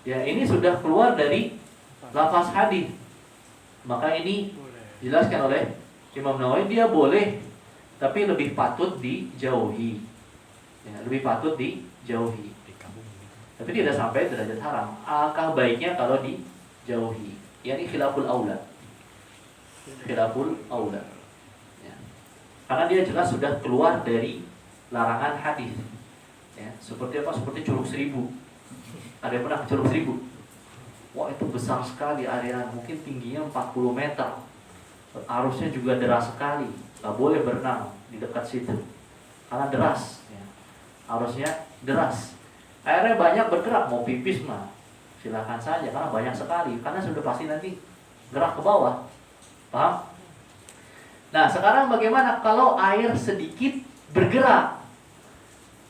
Ya, ini sudah keluar dari lafaz hadis. Maka ini dijelaskan oleh Imam Nawawi, dia boleh, tapi lebih patut dijauhi. Ya, lebih patut dijauhi. Tapi tidak sampai derajat haram. Alangkah baiknya kalau dijauhi. Yani khilaful aula. Khilaful aula. Ya. Karena dia jelas sudah keluar dari larangan hadis. Ya, seperti apa? Seperti Curug Seribu. Ada yang pernah ke Curug Seribu? Wah, itu besar sekali area, mungkin tingginya 40 meter. Arusnya juga deras sekali. Gak boleh berenang di dekat situ karena deras ya. Arusnya deras. Airnya banyak bergerak, mau pipis mah silakan saja karena banyak sekali. Karena sudah pasti nanti gerak ke bawah. Paham? Nah, sekarang bagaimana kalau air sedikit bergerak?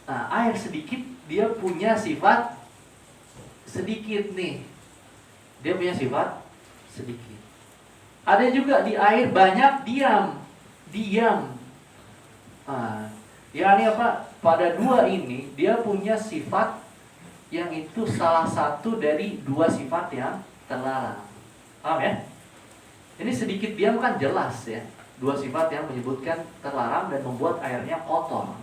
Nah, air sedikit dia punya sifat sedikit nih. Dia punya sifat sedikit. Ada juga di air banyak diam. Yakni apa? Pada dua ini dia punya sifat yang itu salah satu dari dua sifat yang terlarang. Paham ya? Ini sedikit diam kan jelas ya. Dua sifat yang menyebutkan terlarang dan membuat airnya kotor.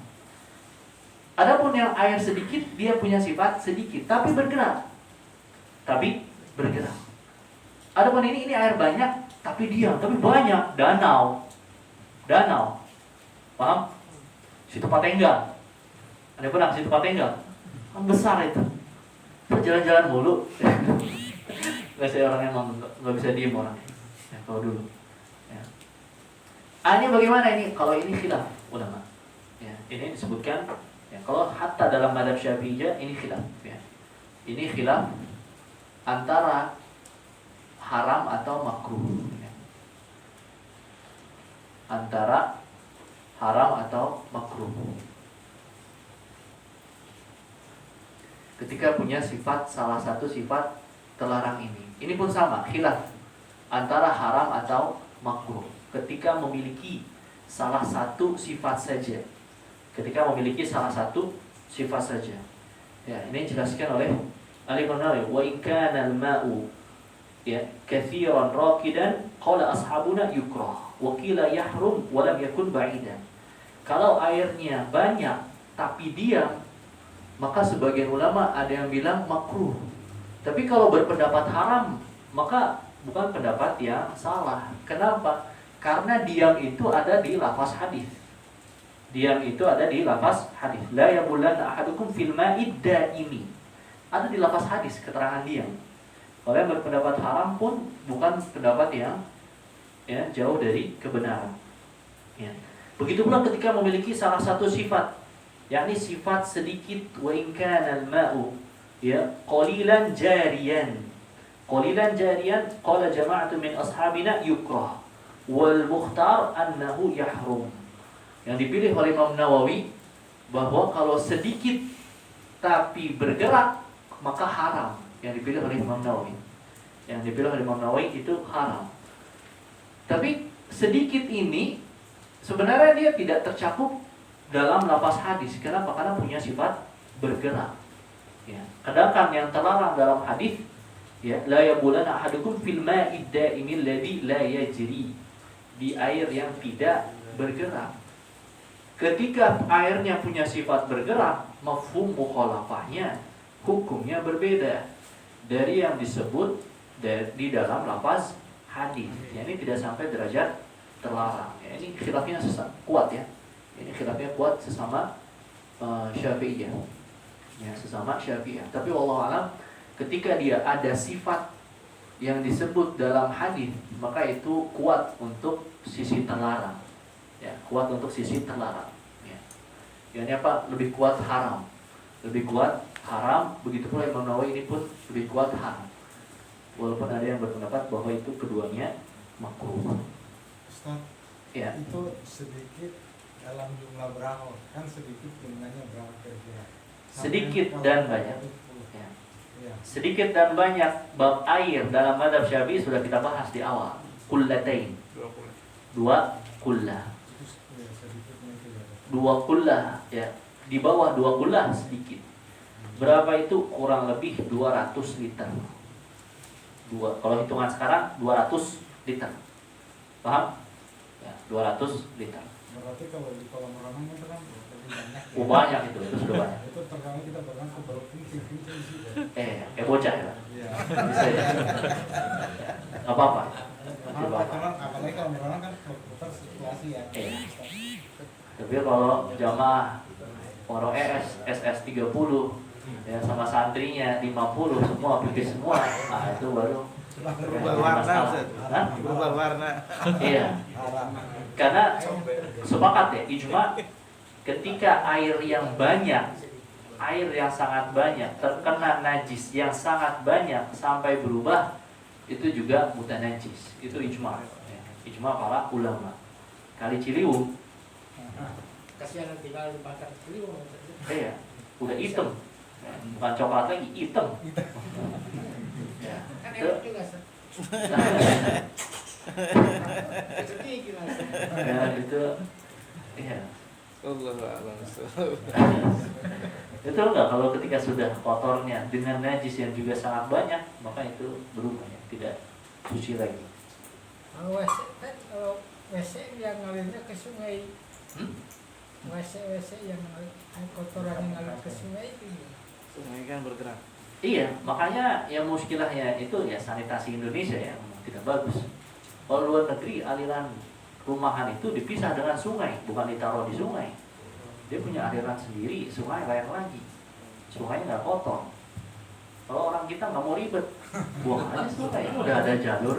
Adapun yang air sedikit, dia punya sifat sedikit tapi bergerak. Adapun ini air banyak tapi diam, tapi banyak. Danau. Paham? Situ Patenggang. Ada pernah situ Patenggang? Kan besar itu. Jalan-jalan mulu. Gak saya orang emang gak bisa diem orang. Ya, kalau dulu. Ya. Ini bagaimana ini? Kalau ini khilaf ulama. Ya, ini disebutkan. Ya, kalau hatta dalam mazhab Syafi'iyah ini khilaf. Ya. Ini khilaf antara haram atau makruh. Ya. Antara haram atau makruh. Ketika punya sifat, salah satu sifat terlarang ini pun sama, khilaf antara haram atau makruh. Ketika memiliki salah satu sifat saja. Ya, ini dijelaskan oleh Al-Imam Nawawi, wa in kana al-ma'u ya katsiran raqidan qala ashabuna yukrah wa qila yahrum wa lam yakun ba'idan. Kalau airnya banyak tapi diam, maka sebagian ulama ada yang bilang makruh. Tapi kalau berpendapat haram, maka bukan pendapat yang salah. Kenapa? Karena diam itu ada di lafaz hadis. La yabulanna ahadukum fil ma'id daimi. Ada di lafaz hadis keterangan diam. Kalau yang berpendapat haram pun bukan pendapat yang ya, jauh dari kebenaran. Ya. Begitu pula ketika memiliki salah satu sifat, yakni sifat sedikit, wa in kana al-ma'u ya qalilan jariyan. Qala jama'atu min ashabina yukrah wal mukhtar annahu yahrum. Yang dipilih oleh Imam Nawawi bahwa kalau sedikit tapi bergerak maka haram. Yang dipilih oleh Imam Nawawi itu haram. Tapi sedikit ini sebenarnya dia tidak tercakup dalam lafaz hadis. Kenapa? Karena punya sifat bergerak. Ya. Sedangkan yang terlarang dalam hadis, ya, la yabulanna ahadukum fil ma'id da'imil ladzi la yajri, di air yang tidak bergerak. Ketika airnya punya sifat bergerak, mafhum mukhalafahnya, hukumnya berbeda dari yang disebut di dalam lafaz hadis. Ya, ini tidak sampai derajat terlarang. Ya, ini khilafnya kuat ya. Ini khilafnya kuat sesama Syafi'iyah. Ya, sesama Syafi'iyah. Tapi wallahu alam, ketika dia ada sifat yang disebut dalam hadis, maka itu kuat untuk sisi terlarang. Ya, kuat untuk sisi terlarang. Ya. Ini apa? Lebih kuat haram. Begitu pula Imam Nawawi ini pun lebih kuat haram. Walaupun ada yang berpendapat bahwa itu keduanya makruh. Ustaz, ya. Itu sedikit dalam jumlah berapa? Kan sedikit jumlahnya berapa kira-kira? Sedikit dan banyak. Ya. Ya. Sedikit dan banyak bab air dalam mazhab Syafi'i sudah kita bahas di awal. Kullatain. Dua kullah. Dua kullah ya. Di bawah dua kullah sedikit. Berapa itu? Kurang lebih 200 liter. Kalau hitungan sekarang 200 liter. Paham? Ya, 200 liter. Berarti kalau di kolam renang itu kan lebih banyak. Banyak itu sudah banyak. Itu terkadang kita berenang ke bawah pincin sih. Bocah ya. Iya. Bisa ya. Enggak apa-apa. Apalagi kalau berenang kan berputar sirkulasi ya. Tapi kalau jamaah orang SS 30 ya sama santrinya 50 semua pipis semua, nah itu baru berubah warna. Iya. Karena sepakat ya, ijma ketika air yang banyak, air yang sangat banyak terkena najis yang sangat banyak sampai berubah, itu juga mutanajis. Itu ijma. Ya. Ijma para ulama. Kali Ciliwung Kasihan tinggal dibakar Ciliwung. Iya, udah hitam. Bukan coklat lagi, hitam. Ya. Kan enak juga, Sedikit lah. Ya itu, ya. Allahu a'lam. Itu enggak kalau ketika sudah kotornya dengan najis yang juga sangat banyak, maka itu berubah ya, tidak suci lagi. Kalau WC kan kalau WC yang ngalirnya ke sungai, WC yang air kotoran yang ngalir ke sungai itu gimana? Sungai kan bergerak. Iya, makanya yang muskilahnya itu ya sanitasi Indonesia ya memang tidak bagus. Kalau luar negeri aliran rumahan itu dipisah dengan sungai, bukan ditaruh di sungai. Dia punya aliran sendiri, sungai lain lagi. Sungainya nggak kotor. Kalau orang kita nggak mau ribet, buang aja sungai, udah ada jalur,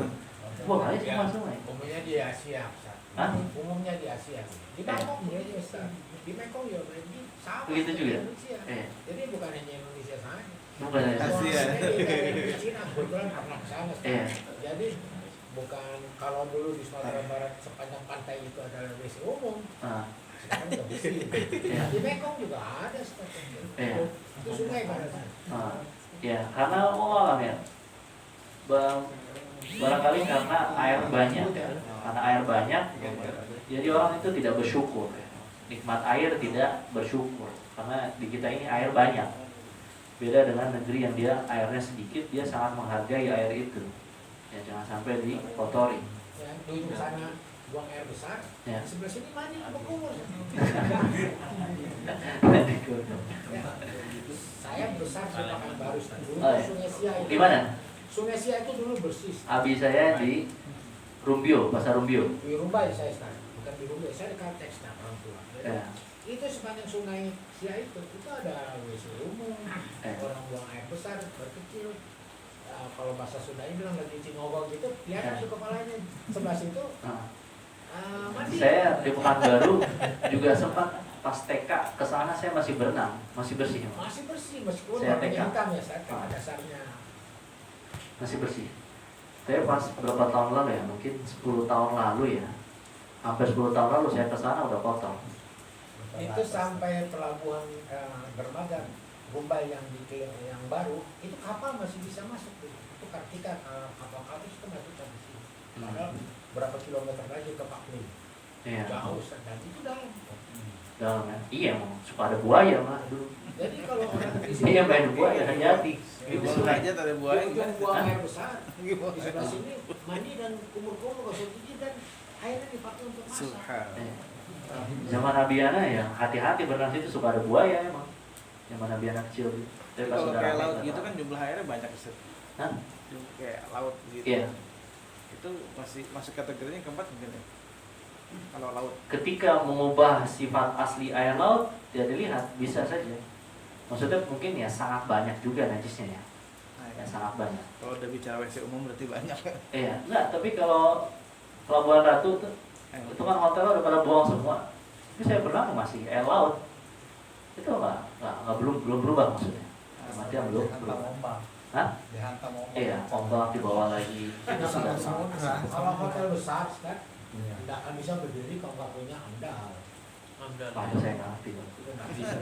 buang aja semua sungai. Umumnya di Asia, Ustaz. Hah? Umumnya di Asia. Di Bangkok ya di Asia. Di Mekong ya berarti sama. Begitu juga? Indonesia. Jadi bukan hanya Indonesia saja. bukan ya. Asia. Di Cina kebetulan pernah ke sana. Iya. Jadi bukan kalau dulu di Sumatera Barat sepanjang pantai itu adalah WC umum. Nah, Sekarang udah bersih. Iya. Di Mekong juga ada seperti itu. Iya. Itu sungai pada sana. ya karena alam ya. Barangkali karena air banyak, jadi orang itu tidak bersyukur. Nikmat air tidak bersyukur, karena di kita ini air banyak. Beda dengan negeri yang dia airnya sedikit, dia sangat menghargai air itu. Ya jangan sampai dikotori. Ya, di ujung sana buang air besar, Ya. di sebelah sini mandi berkumur. Ya. Saya besar di Pekanbaru, dulu Oh, iya. Sungai Sia itu. Di mana? Sungai Sia itu dulu bersih. Abi saya di Rumbio, Pasar Rumbio. Di Rumbai saya sekarang, bukan di Rumbai, saya dekat Teksna orang tua. Jadi, Ya. itu sepanjang Sungai Sia itu ada WC umum, orang buang air besar, berkecil. Kalau bahasa Sundanya bilang lagi cingogol gitu, lihat tuh kepalanya sebelah situ. Mandi. Saya di Pekanbaru juga sempat pas TK ke sana saya masih berenang, masih bersih. Masih bersih, meskipun Saya warnanya TK. hitam ya saat dasarnya. Masih bersih. Saya pas berapa tahun lalu ya, mungkin 10 tahun lalu ya. Hampir 10 tahun lalu saya ke sana udah kotor. Itu sampai pelabuhan dermaga Rumbai yang baru, itu kapal masih bisa masuk tuh. Itu Kartika kapal-kapal itu masuk ke sini. Padahal berapa kilometer lagi ke Pakli. Iya. Jauh dan itu dalam. Dalam ya. Iya, suka ada buaya mah dulu. Jadi kalau orang di sini Iya main buaya, hati-hati. Ini Itu buang sungai. aja tadi buaya Ujung gimana? buang air besar di sebelah sini mandi dan kumur-kumur gosok gigi dan airnya dipakai untuk masak. Subhan. Iya. Zaman Nabiana ya hati-hati berenang situ suka ada buaya emang. Zaman Nabiana kecil gitu. Tapi pas Kalau udah kayak rame, laut nggak gitu tahu. kan jumlah airnya banyak Ustaz. Hah? Kayak laut gitu. Iya. Itu masih masuk kategorinya keempat mungkin ya. Kalau laut. Ketika mengubah sifat asli air laut, ya dilihat bisa saja. Maksudnya mungkin ya sangat banyak juga najisnya ya. Nah, Ya sangat banyak. kalau udah bicara WC umum berarti banyak. Iya, enggak, tapi kalau Pelabuhan Ratu tuh itu kan hotelnya udah pada buang semua. Tapi saya pernah masih air laut. Itu enggak belum berubah maksudnya. Artinya belum. Dihantam ombak. Hah? Dihantam ombak. Iya, ombak dibawa lagi. Itu sama samudra. Kalau hotel besar kan Iya. tidak akan bisa berdiri kalau nggak punya amdal. Wah, itu saya nggak ngerti. Bang. Itu nggak bisa.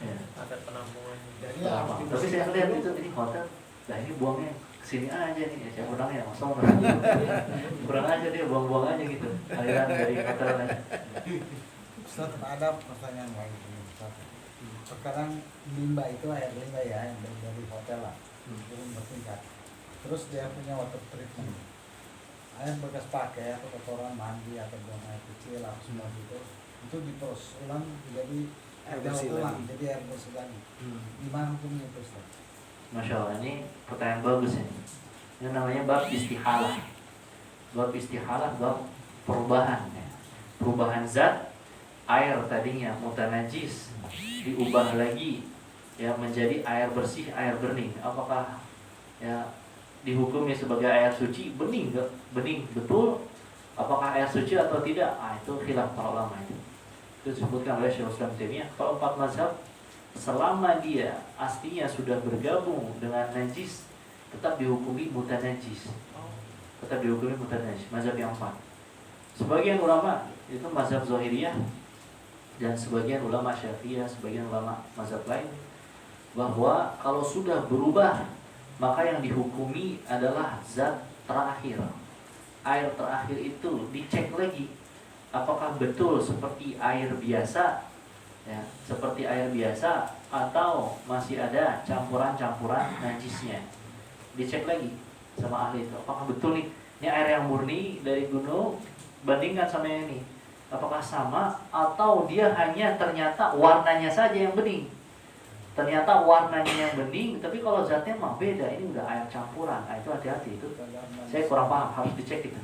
Iya. Ada penampungan. Jadi Tapi harus saya dibersihkan lihat dulu. itu ini hotel. Nah ini buangnya kesini aja nih. Ya, saya kurang ya, masa kurang aja dia buang-buang aja gitu. Aliran dari hotelnya. Ustaz, ada pertanyaan lagi ini, Ustaz. Sekarang limbah itu air limbah ya yang dari hotel lah, turun bertingkat. Terus dia punya water treatment. Air bekas pakai atau kotoran mandi atau buang air kecil atau semua itu diproses ulang jadi Air daur bersih ulang, lagi. jadi air bersih lagi. Gimana hukumnya itu, Ustaz? Masya Allah, ini pertanyaan bagus ini. Ini namanya bab istihalah. Bab istihalah, bab perubahan ya. Perubahan zat air tadinya mutanajis diubah lagi ya menjadi air bersih, air bening. Apakah ya dihukumi sebagai air suci? Bening enggak? Bening betul. Apakah air suci atau tidak? Itu khilaf para ulama itu. Itu disebutkan oleh Syaikhul Islam Taimiyah. Kalau 4 mazhab selama dia aslinya sudah bergabung dengan najis tetap dihukumi mutanajis. Tetap dihukumi mutanajis. Mazhab yang 4. Sebagian ulama itu mazhab Zahiriyah dan sebagian ulama Syafi'iyah, sebagian ulama mazhab lain bahwa kalau sudah berubah maka yang dihukumi adalah zat terakhir. Air terakhir itu dicek lagi apakah betul seperti air biasa, ya, seperti air biasa atau masih ada campuran-campuran najisnya. Dicek lagi sama ahli itu, apakah betul nih ini air yang murni dari gunung, bandingkan sama yang ini, apakah sama atau dia hanya ternyata warnanya saja yang bening. Ternyata warnanya yang bening, tapi kalau zatnya mah beda, ini enggak air campuran. Nah, itu hati-hati itu. Saya kurang paham, harus dicek itu.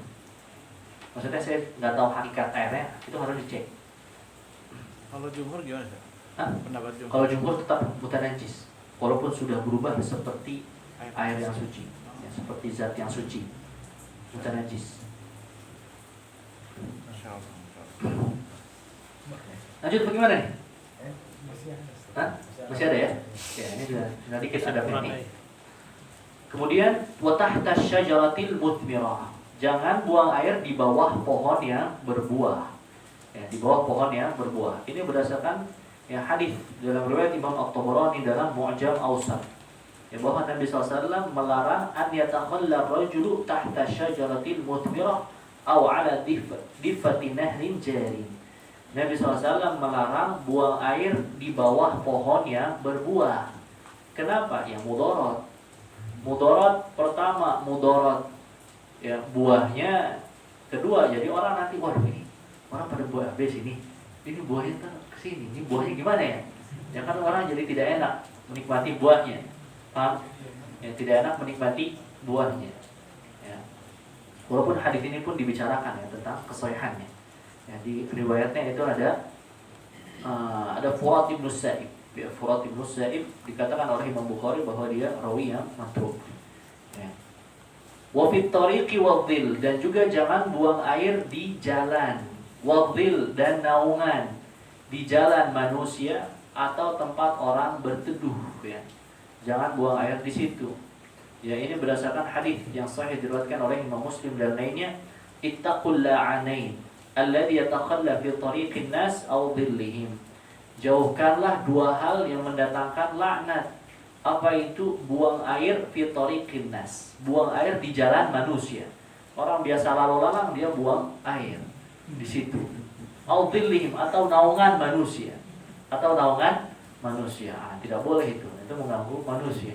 Maksudnya saya nggak tahu hakikat airnya, itu harus dicek. Kalau jumhur gimana sih? Hah? Pendapat jumhur. Kalau jumhur tetap bukan najis, walaupun sudah berubah seperti air yang suci, ya, seperti zat yang suci, bukan najis. Masya Allah. Masya Allah. Lanjut bagaimana nih? Masih ada. Hah? Masih ada ya? Ya, ini sudah dikit ada Kurang ini. Kemudian wa tahta syajaratil muthmirah. Jangan buang air di bawah pohon yang berbuah. Ya, di bawah pohon yang berbuah. Ini berdasarkan ya hadis dalam riwayat Imam At-Tabarani dalam Mu'jam Awsat. Ya, bahwa Nabi SAW melarang an yatakhalla rajulu tahta syajaratil muthmirah aw ala diffati nahrin jarin. Nabi SAW melarang buang air di bawah pohon yang berbuah. Kenapa? Ya mudarat. Mudarat pertama, mudarat ya buahnya. Kedua, jadi orang nanti, waduh ini orang pada buah habis ini buahnya kan kesini, ini buahnya gimana ya? Ya kan orang jadi tidak enak menikmati buahnya, paham? Ya, tidak enak menikmati buahnya. Ya. Walaupun hadis ini pun dibicarakan ya tentang kesohihannya. Ya, di riwayatnya itu ada Furat ibn Sa'ib. Ya, Furat ibn Sa'ib dikatakan oleh Imam Bukhari bahwa dia rawi yang matruk. Ya. Wa fit tariqi wadhil, dan juga jangan buang air di jalan. Wadhil dan naungan, di jalan manusia atau tempat orang berteduh, ya. Jangan buang air di situ. Ya, ini berdasarkan hadis yang sahih diriwayatkan oleh Imam Muslim dan lainnya, ittaqul la'anain alladhi yatakhalla fi tariqin nas aw dhillihim. Jauhkanlah dua hal yang mendatangkan laknat. Apa itu? Buang air fi tariqin nas, buang air di jalan manusia. Orang biasa lalu lalang dia buang air di situ. Aw dhillihim, atau naungan manusia. Atau naungan manusia. Tidak boleh itu mengganggu manusia.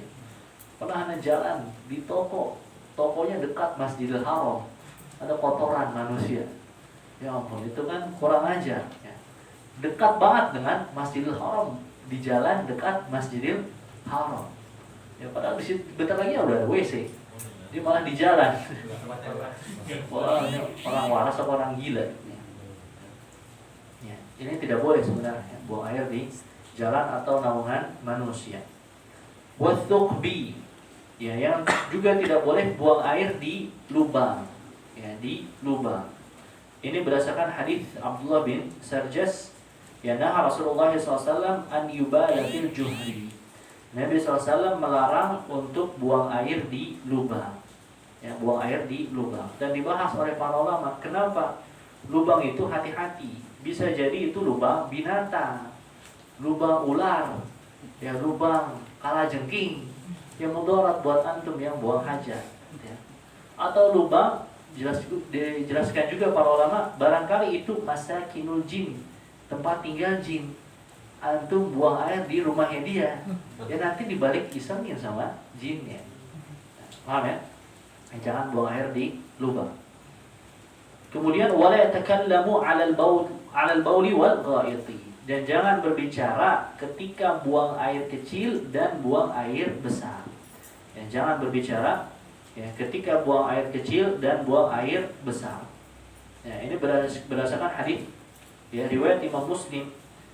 Pernah ada jalan di tokonya dekat Masjidil Haram, ada kotoran manusia. Ya ampun, itu kan kurang ajar ya. Dekat banget dengan Masjidil Haram, di jalan dekat Masjidil Haram. Ya padahal di situ bentar lagi udah ada WC. Dia malah di jalan. Orang waras atau orang gila. Ya, ini tidak boleh sebenarnya buang air di jalan atau naungan manusia. Wathuqbi, ya, yang juga tidak boleh buang air di lubang, ya, di lubang. Ini berdasarkan hadis Abdullah bin Sarjas, ya, nah Rasulullah SAW an yubalatil juhri. Nabi SAW melarang untuk buang air di lubang, ya, buang air di lubang. Dan dibahas oleh para ulama, kenapa lubang itu hati-hati, bisa jadi itu lubang binatang, lubang ular, ya, lubang kalajengking yang mudarat buat antum yang buang hajat, ya. Atau lubang, dijelaskan juga para ulama, barangkali itu masakinul jin, tempat tinggal jin. Antum buang air di rumahnya dia, ya nanti dibalik isengin sama jinnya. Paham ya? Jangan buang air di lubang. Kemudian wala yatakallamu 'alal bauli wal ghaiti. Dan jangan berbicara ketika buang air kecil dan buang air besar. Ya, jangan berbicara ya, ketika buang air kecil dan buang air besar. Ya, ini berdasarkan hadis ya, riwayat Imam Muslim.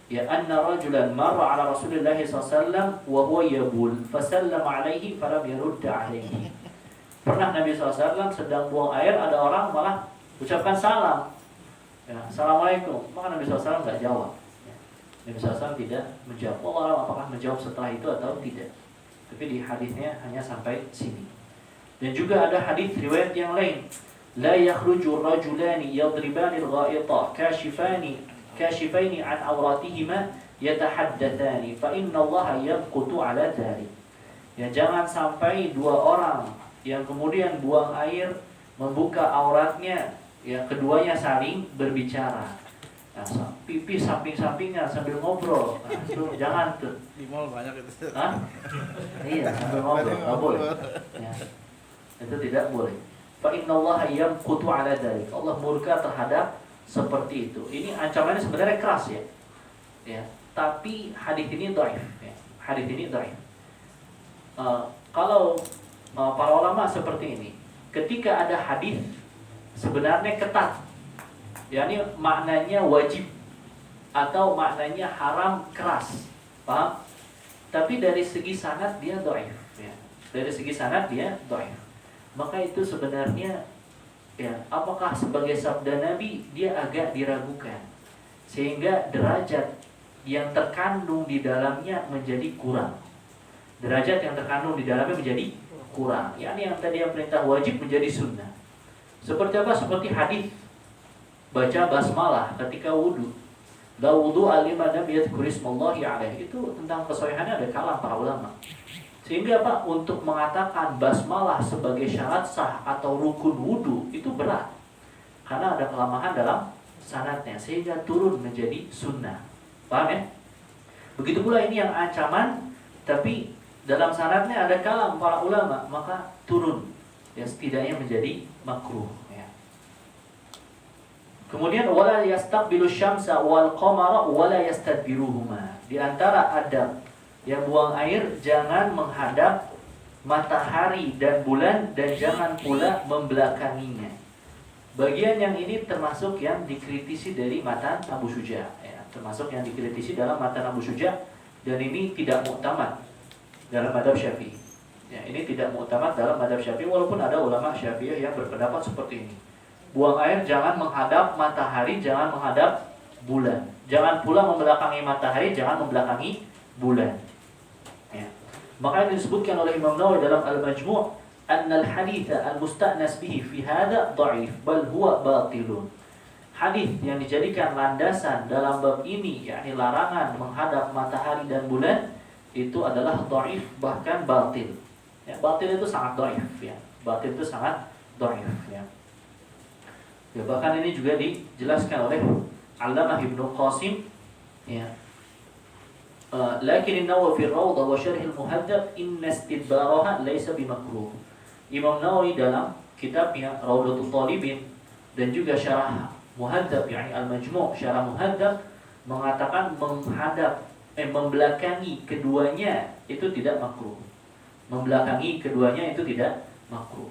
Ya, anna rajulan marra ala Rasulillah SAW wa huwa yabul fasallama alaihi falam yarudda alaihi. Pernah Nabi SAW sedang buang air, ada orang malah ucapkan salam. Ya, Assalamualaikum. Maka Nabi SAW enggak jawab. Nabi SAW tidak menjawab. Allah apakah menjawab setelah itu atau tidak. Tapi di hadisnya hanya sampai sini. Dan juga ada hadis riwayat yang lain. La yakhruju rajulani yadribani al-gha'ita kashifaini an awratihima yatahaddatsani fa inna Allah yamqutu ala dhalik. Ya, jangan sampai dua orang yang kemudian buang air membuka auratnya, ya keduanya saling berbicara. Nah, pipi samping-sampingan sambil ngobrol. Nah, itu jangan tuh. Di mall banyak itu. Hah? Iya, sambil ngobrol, nggak boleh. Ya. Itu tidak boleh. Fa innallaha yamqutu 'ala dzalik. Allah murka terhadap seperti itu. Ini ancamannya sebenarnya keras ya. Ya, tapi hadis ini dhaif ya. Hadis ini dhaif. Kalau para ulama seperti ini, ketika ada hadis sebenarnya ketat, yakni maknanya wajib atau maknanya haram keras, paham? Tapi dari segi sanad dia dhaif ya. Dari segi sanad dia dhaif. Maka itu sebenarnya ya, apakah sebagai sabda Nabi dia agak diragukan, sehingga derajat yang terkandung di dalamnya menjadi kurang. Derajat yang terkandung di dalamnya menjadi kurang. Yakni yang tadi yang perintah wajib menjadi sunnah. Seperti apa? Seperti hadis baca basmalah ketika wudu. La wudu alima lam yadhkur ismallahi alaihi. Itu tentang kesohihannya ada kalam para ulama. Sehingga apa? Untuk mengatakan basmalah sebagai syarat sah atau rukun wudu itu berat. Karena ada kelemahan dalam sanadnya sehingga turun menjadi sunnah. Paham ya? Begitu pula ini yang ancaman tapi dalam sanadnya ada kalam para ulama, maka turun ya setidaknya menjadi makruh ya. Kemudian wala yastaqbilu syamsa wal qamara wala yastadbiruhuma. Di antara adab yang buang air jangan menghadap matahari dan bulan dan jangan pula membelakanginya. Bagian yang ini termasuk yang dikritisi dari matan Abu Syuja ya, termasuk yang dikritisi dalam matan Abu Syuja, dan ini tidak muktamad dalam madhab Syafi'i. Ya, ini tidak muktamad dalam madhab Syafi'i, walaupun ada ulama Syafi'i yang berpendapat seperti ini. Buang air jangan menghadap matahari, jangan menghadap bulan. Jangan pula membelakangi matahari, jangan membelakangi bulan. Ya. Maka ini disebutkan oleh Imam Nawawi dalam Al-Majmu' anna al-haditha al-musta'nas bihi fi hadha dha'if bal huwa batilun. Hadis yang dijadikan landasan dalam bab ini, yakni larangan menghadap matahari dan bulan, itu adalah dhaif, bahkan batil. Ya, batil itu sangat dhaif ya. Batil itu sangat dhaif ya. Ya, bahkan ini juga dijelaskan oleh Allamah Ibnu Qasim ya. Lakin an-Nawawi fi ar-Rawdah wa Syarh al-Muhadzab inna istidbaraha laysa bimakruh. Imam Nawawi dalam kitabnya Rawdatul Talibin dan juga Syarah Muhadzab yakni Al-Majmu' Syarah Muhadzab mengatakan membelakangi keduanya itu tidak makruh. Membelakangi keduanya itu tidak makruh.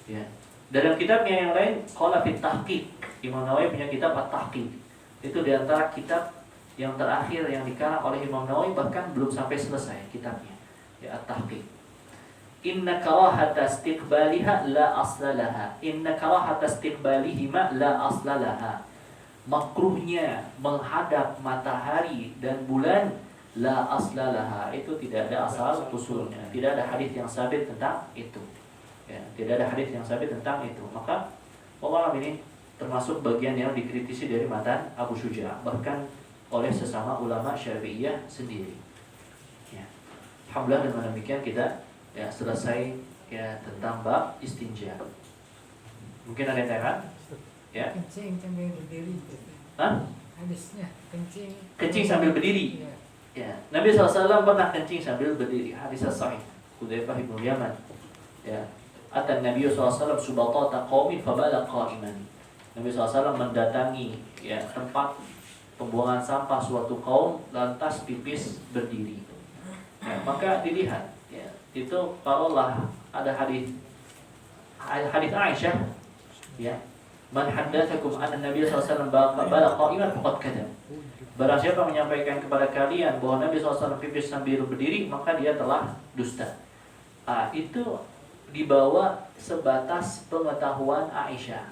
Ya. Dalam kitabnya yang lain, qala fit tahqiq. Imam Nawawi punya kitab At-Tahqiq. Itu di antara kitab yang terakhir yang dikarang oleh Imam Nawawi, bahkan belum sampai selesai kitabnya. Ya, At-Tahqiq. Inna karahata istiqbaliha la aslalaha. Inna karahata istiqbalihima la aslalaha. Makruhnya menghadap matahari dan bulan la aslalaha. Itu tidak ada asal usulnya. Tidak ada hadis yang sabit tentang itu. Ya, tidak ada hadis yang sabit tentang itu. Maka Allah ini termasuk bagian yang dikritisi dari matan Abu Syuja, bahkan oleh sesama ulama Syafi'iyah sendiri. Ya. Alhamdulillah, dengan demikian kita ya selesai ya tentang bab istinja. Mungkin ada yang tanya? Ya. Kencing sambil berdiri. Hah? Hadisnya kencing. Kencing sambil berdiri. Ya. Ya. Nabi SAW pernah kencing sambil berdiri. Hadis sahih. Hudzaifah bin Yaman. Ya. Atan Nabi SAW subatata qaumin fabala qa'iman. Nabi SAW mendatangi ya tempat pembuangan sampah suatu kaum, lantas pipis berdiri. Ya, maka dilihat ya, itu kalaulah ada hadis Aisyah ya, man haddatsakum anna Nabi SAW bala qa'iman faqad kadzab. Barang siapa menyampaikan kepada kalian bahwa Nabi SAW pipis sambil berdiri, maka dia telah dusta. Itu dibawa sebatas pengetahuan Aisyah.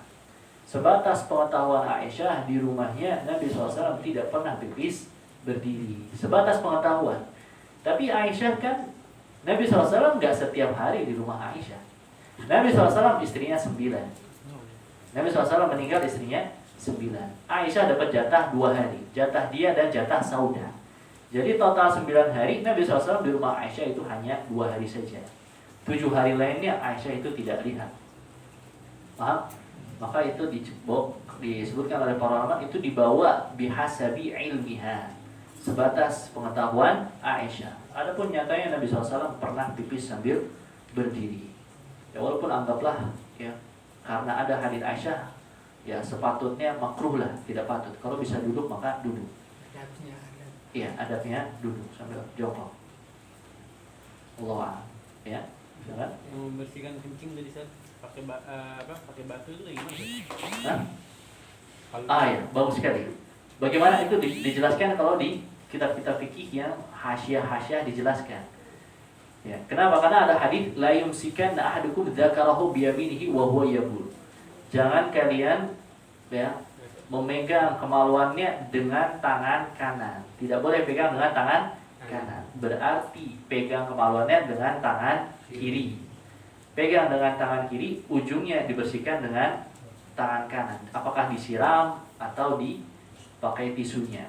Sebatas pengetahuan Aisyah, di rumahnya Nabi SAW tidak pernah pipis berdiri. Sebatas pengetahuan. Tapi Aisyah kan, Nabi SAW nggak setiap hari di rumah Aisyah. Nabi SAW istrinya 9. Nabi SAW meninggal istrinya 9. Aisyah dapat jatah 2 hari. Jatah dia dan jatah Saudah. Jadi total 9 hari Nabi SAW di rumah Aisyah itu hanya 2 hari saja. 7 hari lainnya Aisyah itu tidak lihat. paham? Maka itu disebutkan oleh para ulama itu dibawa bihasabi ilmiha, sebatas pengetahuan Aisyah. Adapun nyatanya Nabi SAW pernah pipis sambil berdiri. Ya walaupun anggaplah ya karena ada hadits Aisyah, ya sepatutnya makruh lah, tidak patut. Kalau bisa duduk maka duduk. Adabnya ada. Iya, adabnya duduk sambil jongkok. Allah, ya, silakan. Membersihkan kencing tadi saat pakai pakai batu itu gimana? Hah? Kalau Ya, bagus sekali. Bagaimana itu dijelaskan kalau di kitab-kitab fikih yang hasyiah-hasyiah dijelaskan. Ya, kenapa? Karena ada hadis la yumsikanna ahadukum dzakarahu biyaminihi wa huwa yabul. Jangan kalian ya memegang kemaluannya dengan tangan kanan. Tidak boleh pegang dengan tangan kanan. Berarti pegang kemaluannya dengan tangan kiri. Pegang dengan tangan kiri, ujungnya dibersihkan dengan tangan kanan. Apakah disiram atau dipakai tisunya?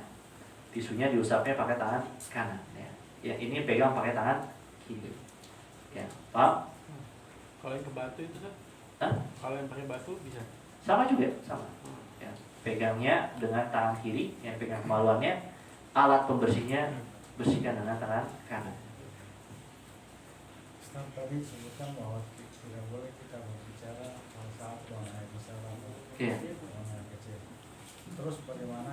Tisunya diusapnya pakai tangan kanan. Ya, ini pegang pakai tangan kiri. Ya, paham? kalau yang ke batu itu kan? Hah? Kalau yang pakai batu bisa. Sama juga, sama. Ya, pegangnya dengan tangan kiri, yang pegang kemaluannya, alat pembersihnya bersihkan dengan tangan kanan. Ustaz tadi sebutkan bahwa tidak boleh kita berbicara pada saat buang air besar atau Iya. buang air kecil. Terus bagaimana?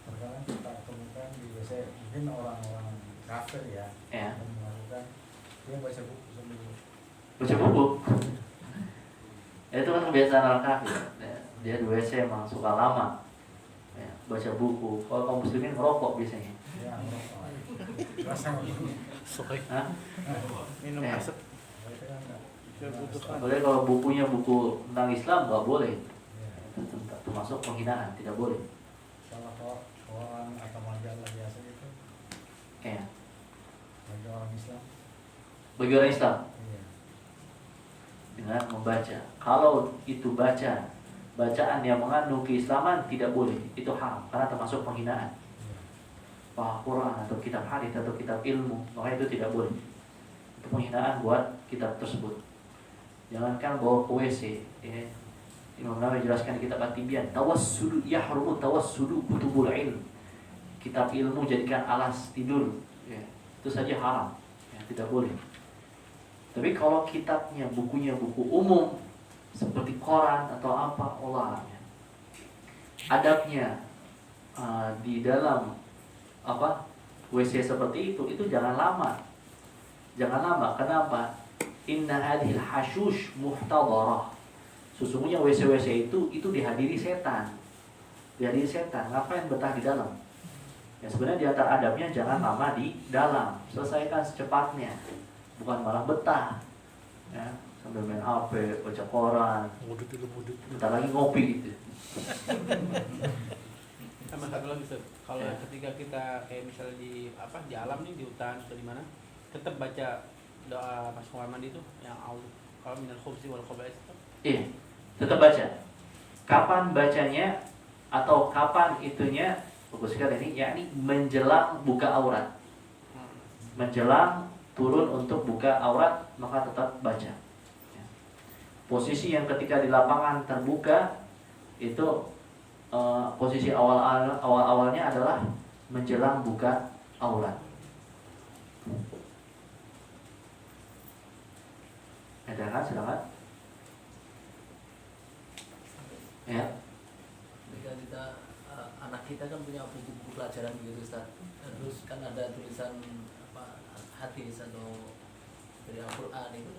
Terkadang kita temukan di WC mungkin orang-orang kafir ya, Ya. yang melakukan dia baca buku sambil Baca buku. Itu kan kebiasaan orang kafir. Ya, dia di WC emang suka lama. Ya, baca buku. Kalau kaum muslimin ngerokok biasanya. ya merokok. Rasa Hah? Minum Ya. asap. itu kan enggak. Kebutuhan. Boleh kalau bukunya buku tentang Islam nggak boleh. Ya. Itu termasuk penghinaan, tidak boleh. Kalau koran atau majalah biasa itu Ya. bagi orang Islam, Bagi orang Islam iya. dengan membaca. Kalau itu bacaan yang mengandung keislaman tidak boleh, itu haram karena termasuk penghinaan. Iya. Quran atau kitab hadis atau kitab ilmu, maka itu tidak boleh. Itu penghinaan buat kitab tersebut. Jangankan bawa ke WC. Ya. Imam Nawawi jelaskan di kitab At-Tibyan, tawassudu yahrumu tawassudu kutubul ilm. Kitab ilmu jadikan alas tidur. Ya. Itu saja haram. Ya, tidak boleh. Tapi kalau kitabnya, bukunya buku umum seperti koran atau apa, Allah alam. Adabnya di dalam WC seperti itu jangan lama. Jangan lama. Kenapa? Inna hadhil hashush muhtadarah. Sesungguhnya WC itu dihadiri setan. Dihadiri setan. Ngapain betah di dalam? Ya sebenarnya di antara adabnya jangan lama di dalam. Selesaikan secepatnya. Bukan malah betah. Ya, sambil main HP, baca koran. Bentar lagi ngopi gitu. Sama satu lagi Ustaz. Kalau Ya. ketika kita kayak misalnya di alam nih, di hutan atau di mana, tetap baca doa pas kamar mandi itu yang kalau minal khubzi wal khaba'is itu. Iya, tetap baca. Kapan bacanya atau kapan itunya? Bagus sekali ini, yakni menjelang buka aurat. Menjelang turun untuk buka aurat, maka tetap baca. Ya. Posisi yang ketika di lapangan terbuka itu posisi awalnya adalah menjelang buka aurat. Ada kan? Silakan. Ya. Ketika kita anak kita kan punya buku-buku pelajaran gitu Ustaz. Terus kan ada tulisan hadis atau dari Al-Qur'an itu.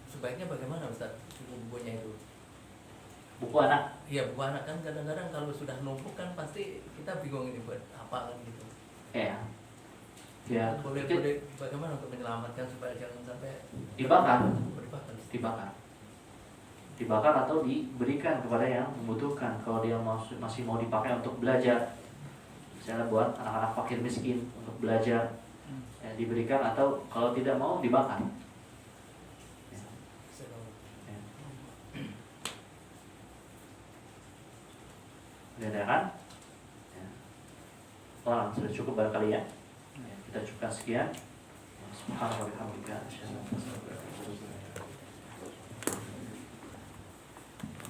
Sebaiknya bagaimana Ustaz buku-bukunya itu? Buku anak. Iya, buku anak kan kadang-kadang kalau sudah numpuk kan pasti kita bingung ini buat apa kan gitu. Ya. Ya. Boleh bagaimana untuk menyelamatkan supaya jangan sampai Dibakar. dibakar. Dibakar atau diberikan kepada yang membutuhkan. Kalau dia masih mau dipakai untuk belajar, misalnya buat anak-anak fakir miskin untuk belajar, ya, diberikan, atau kalau tidak mau dibakar. Ya. Ya. Ada kan? Ya. Orang sudah cukup barangkali ya. Ya, kita cukupkan sekian. Subhanallah wa bihamdihi.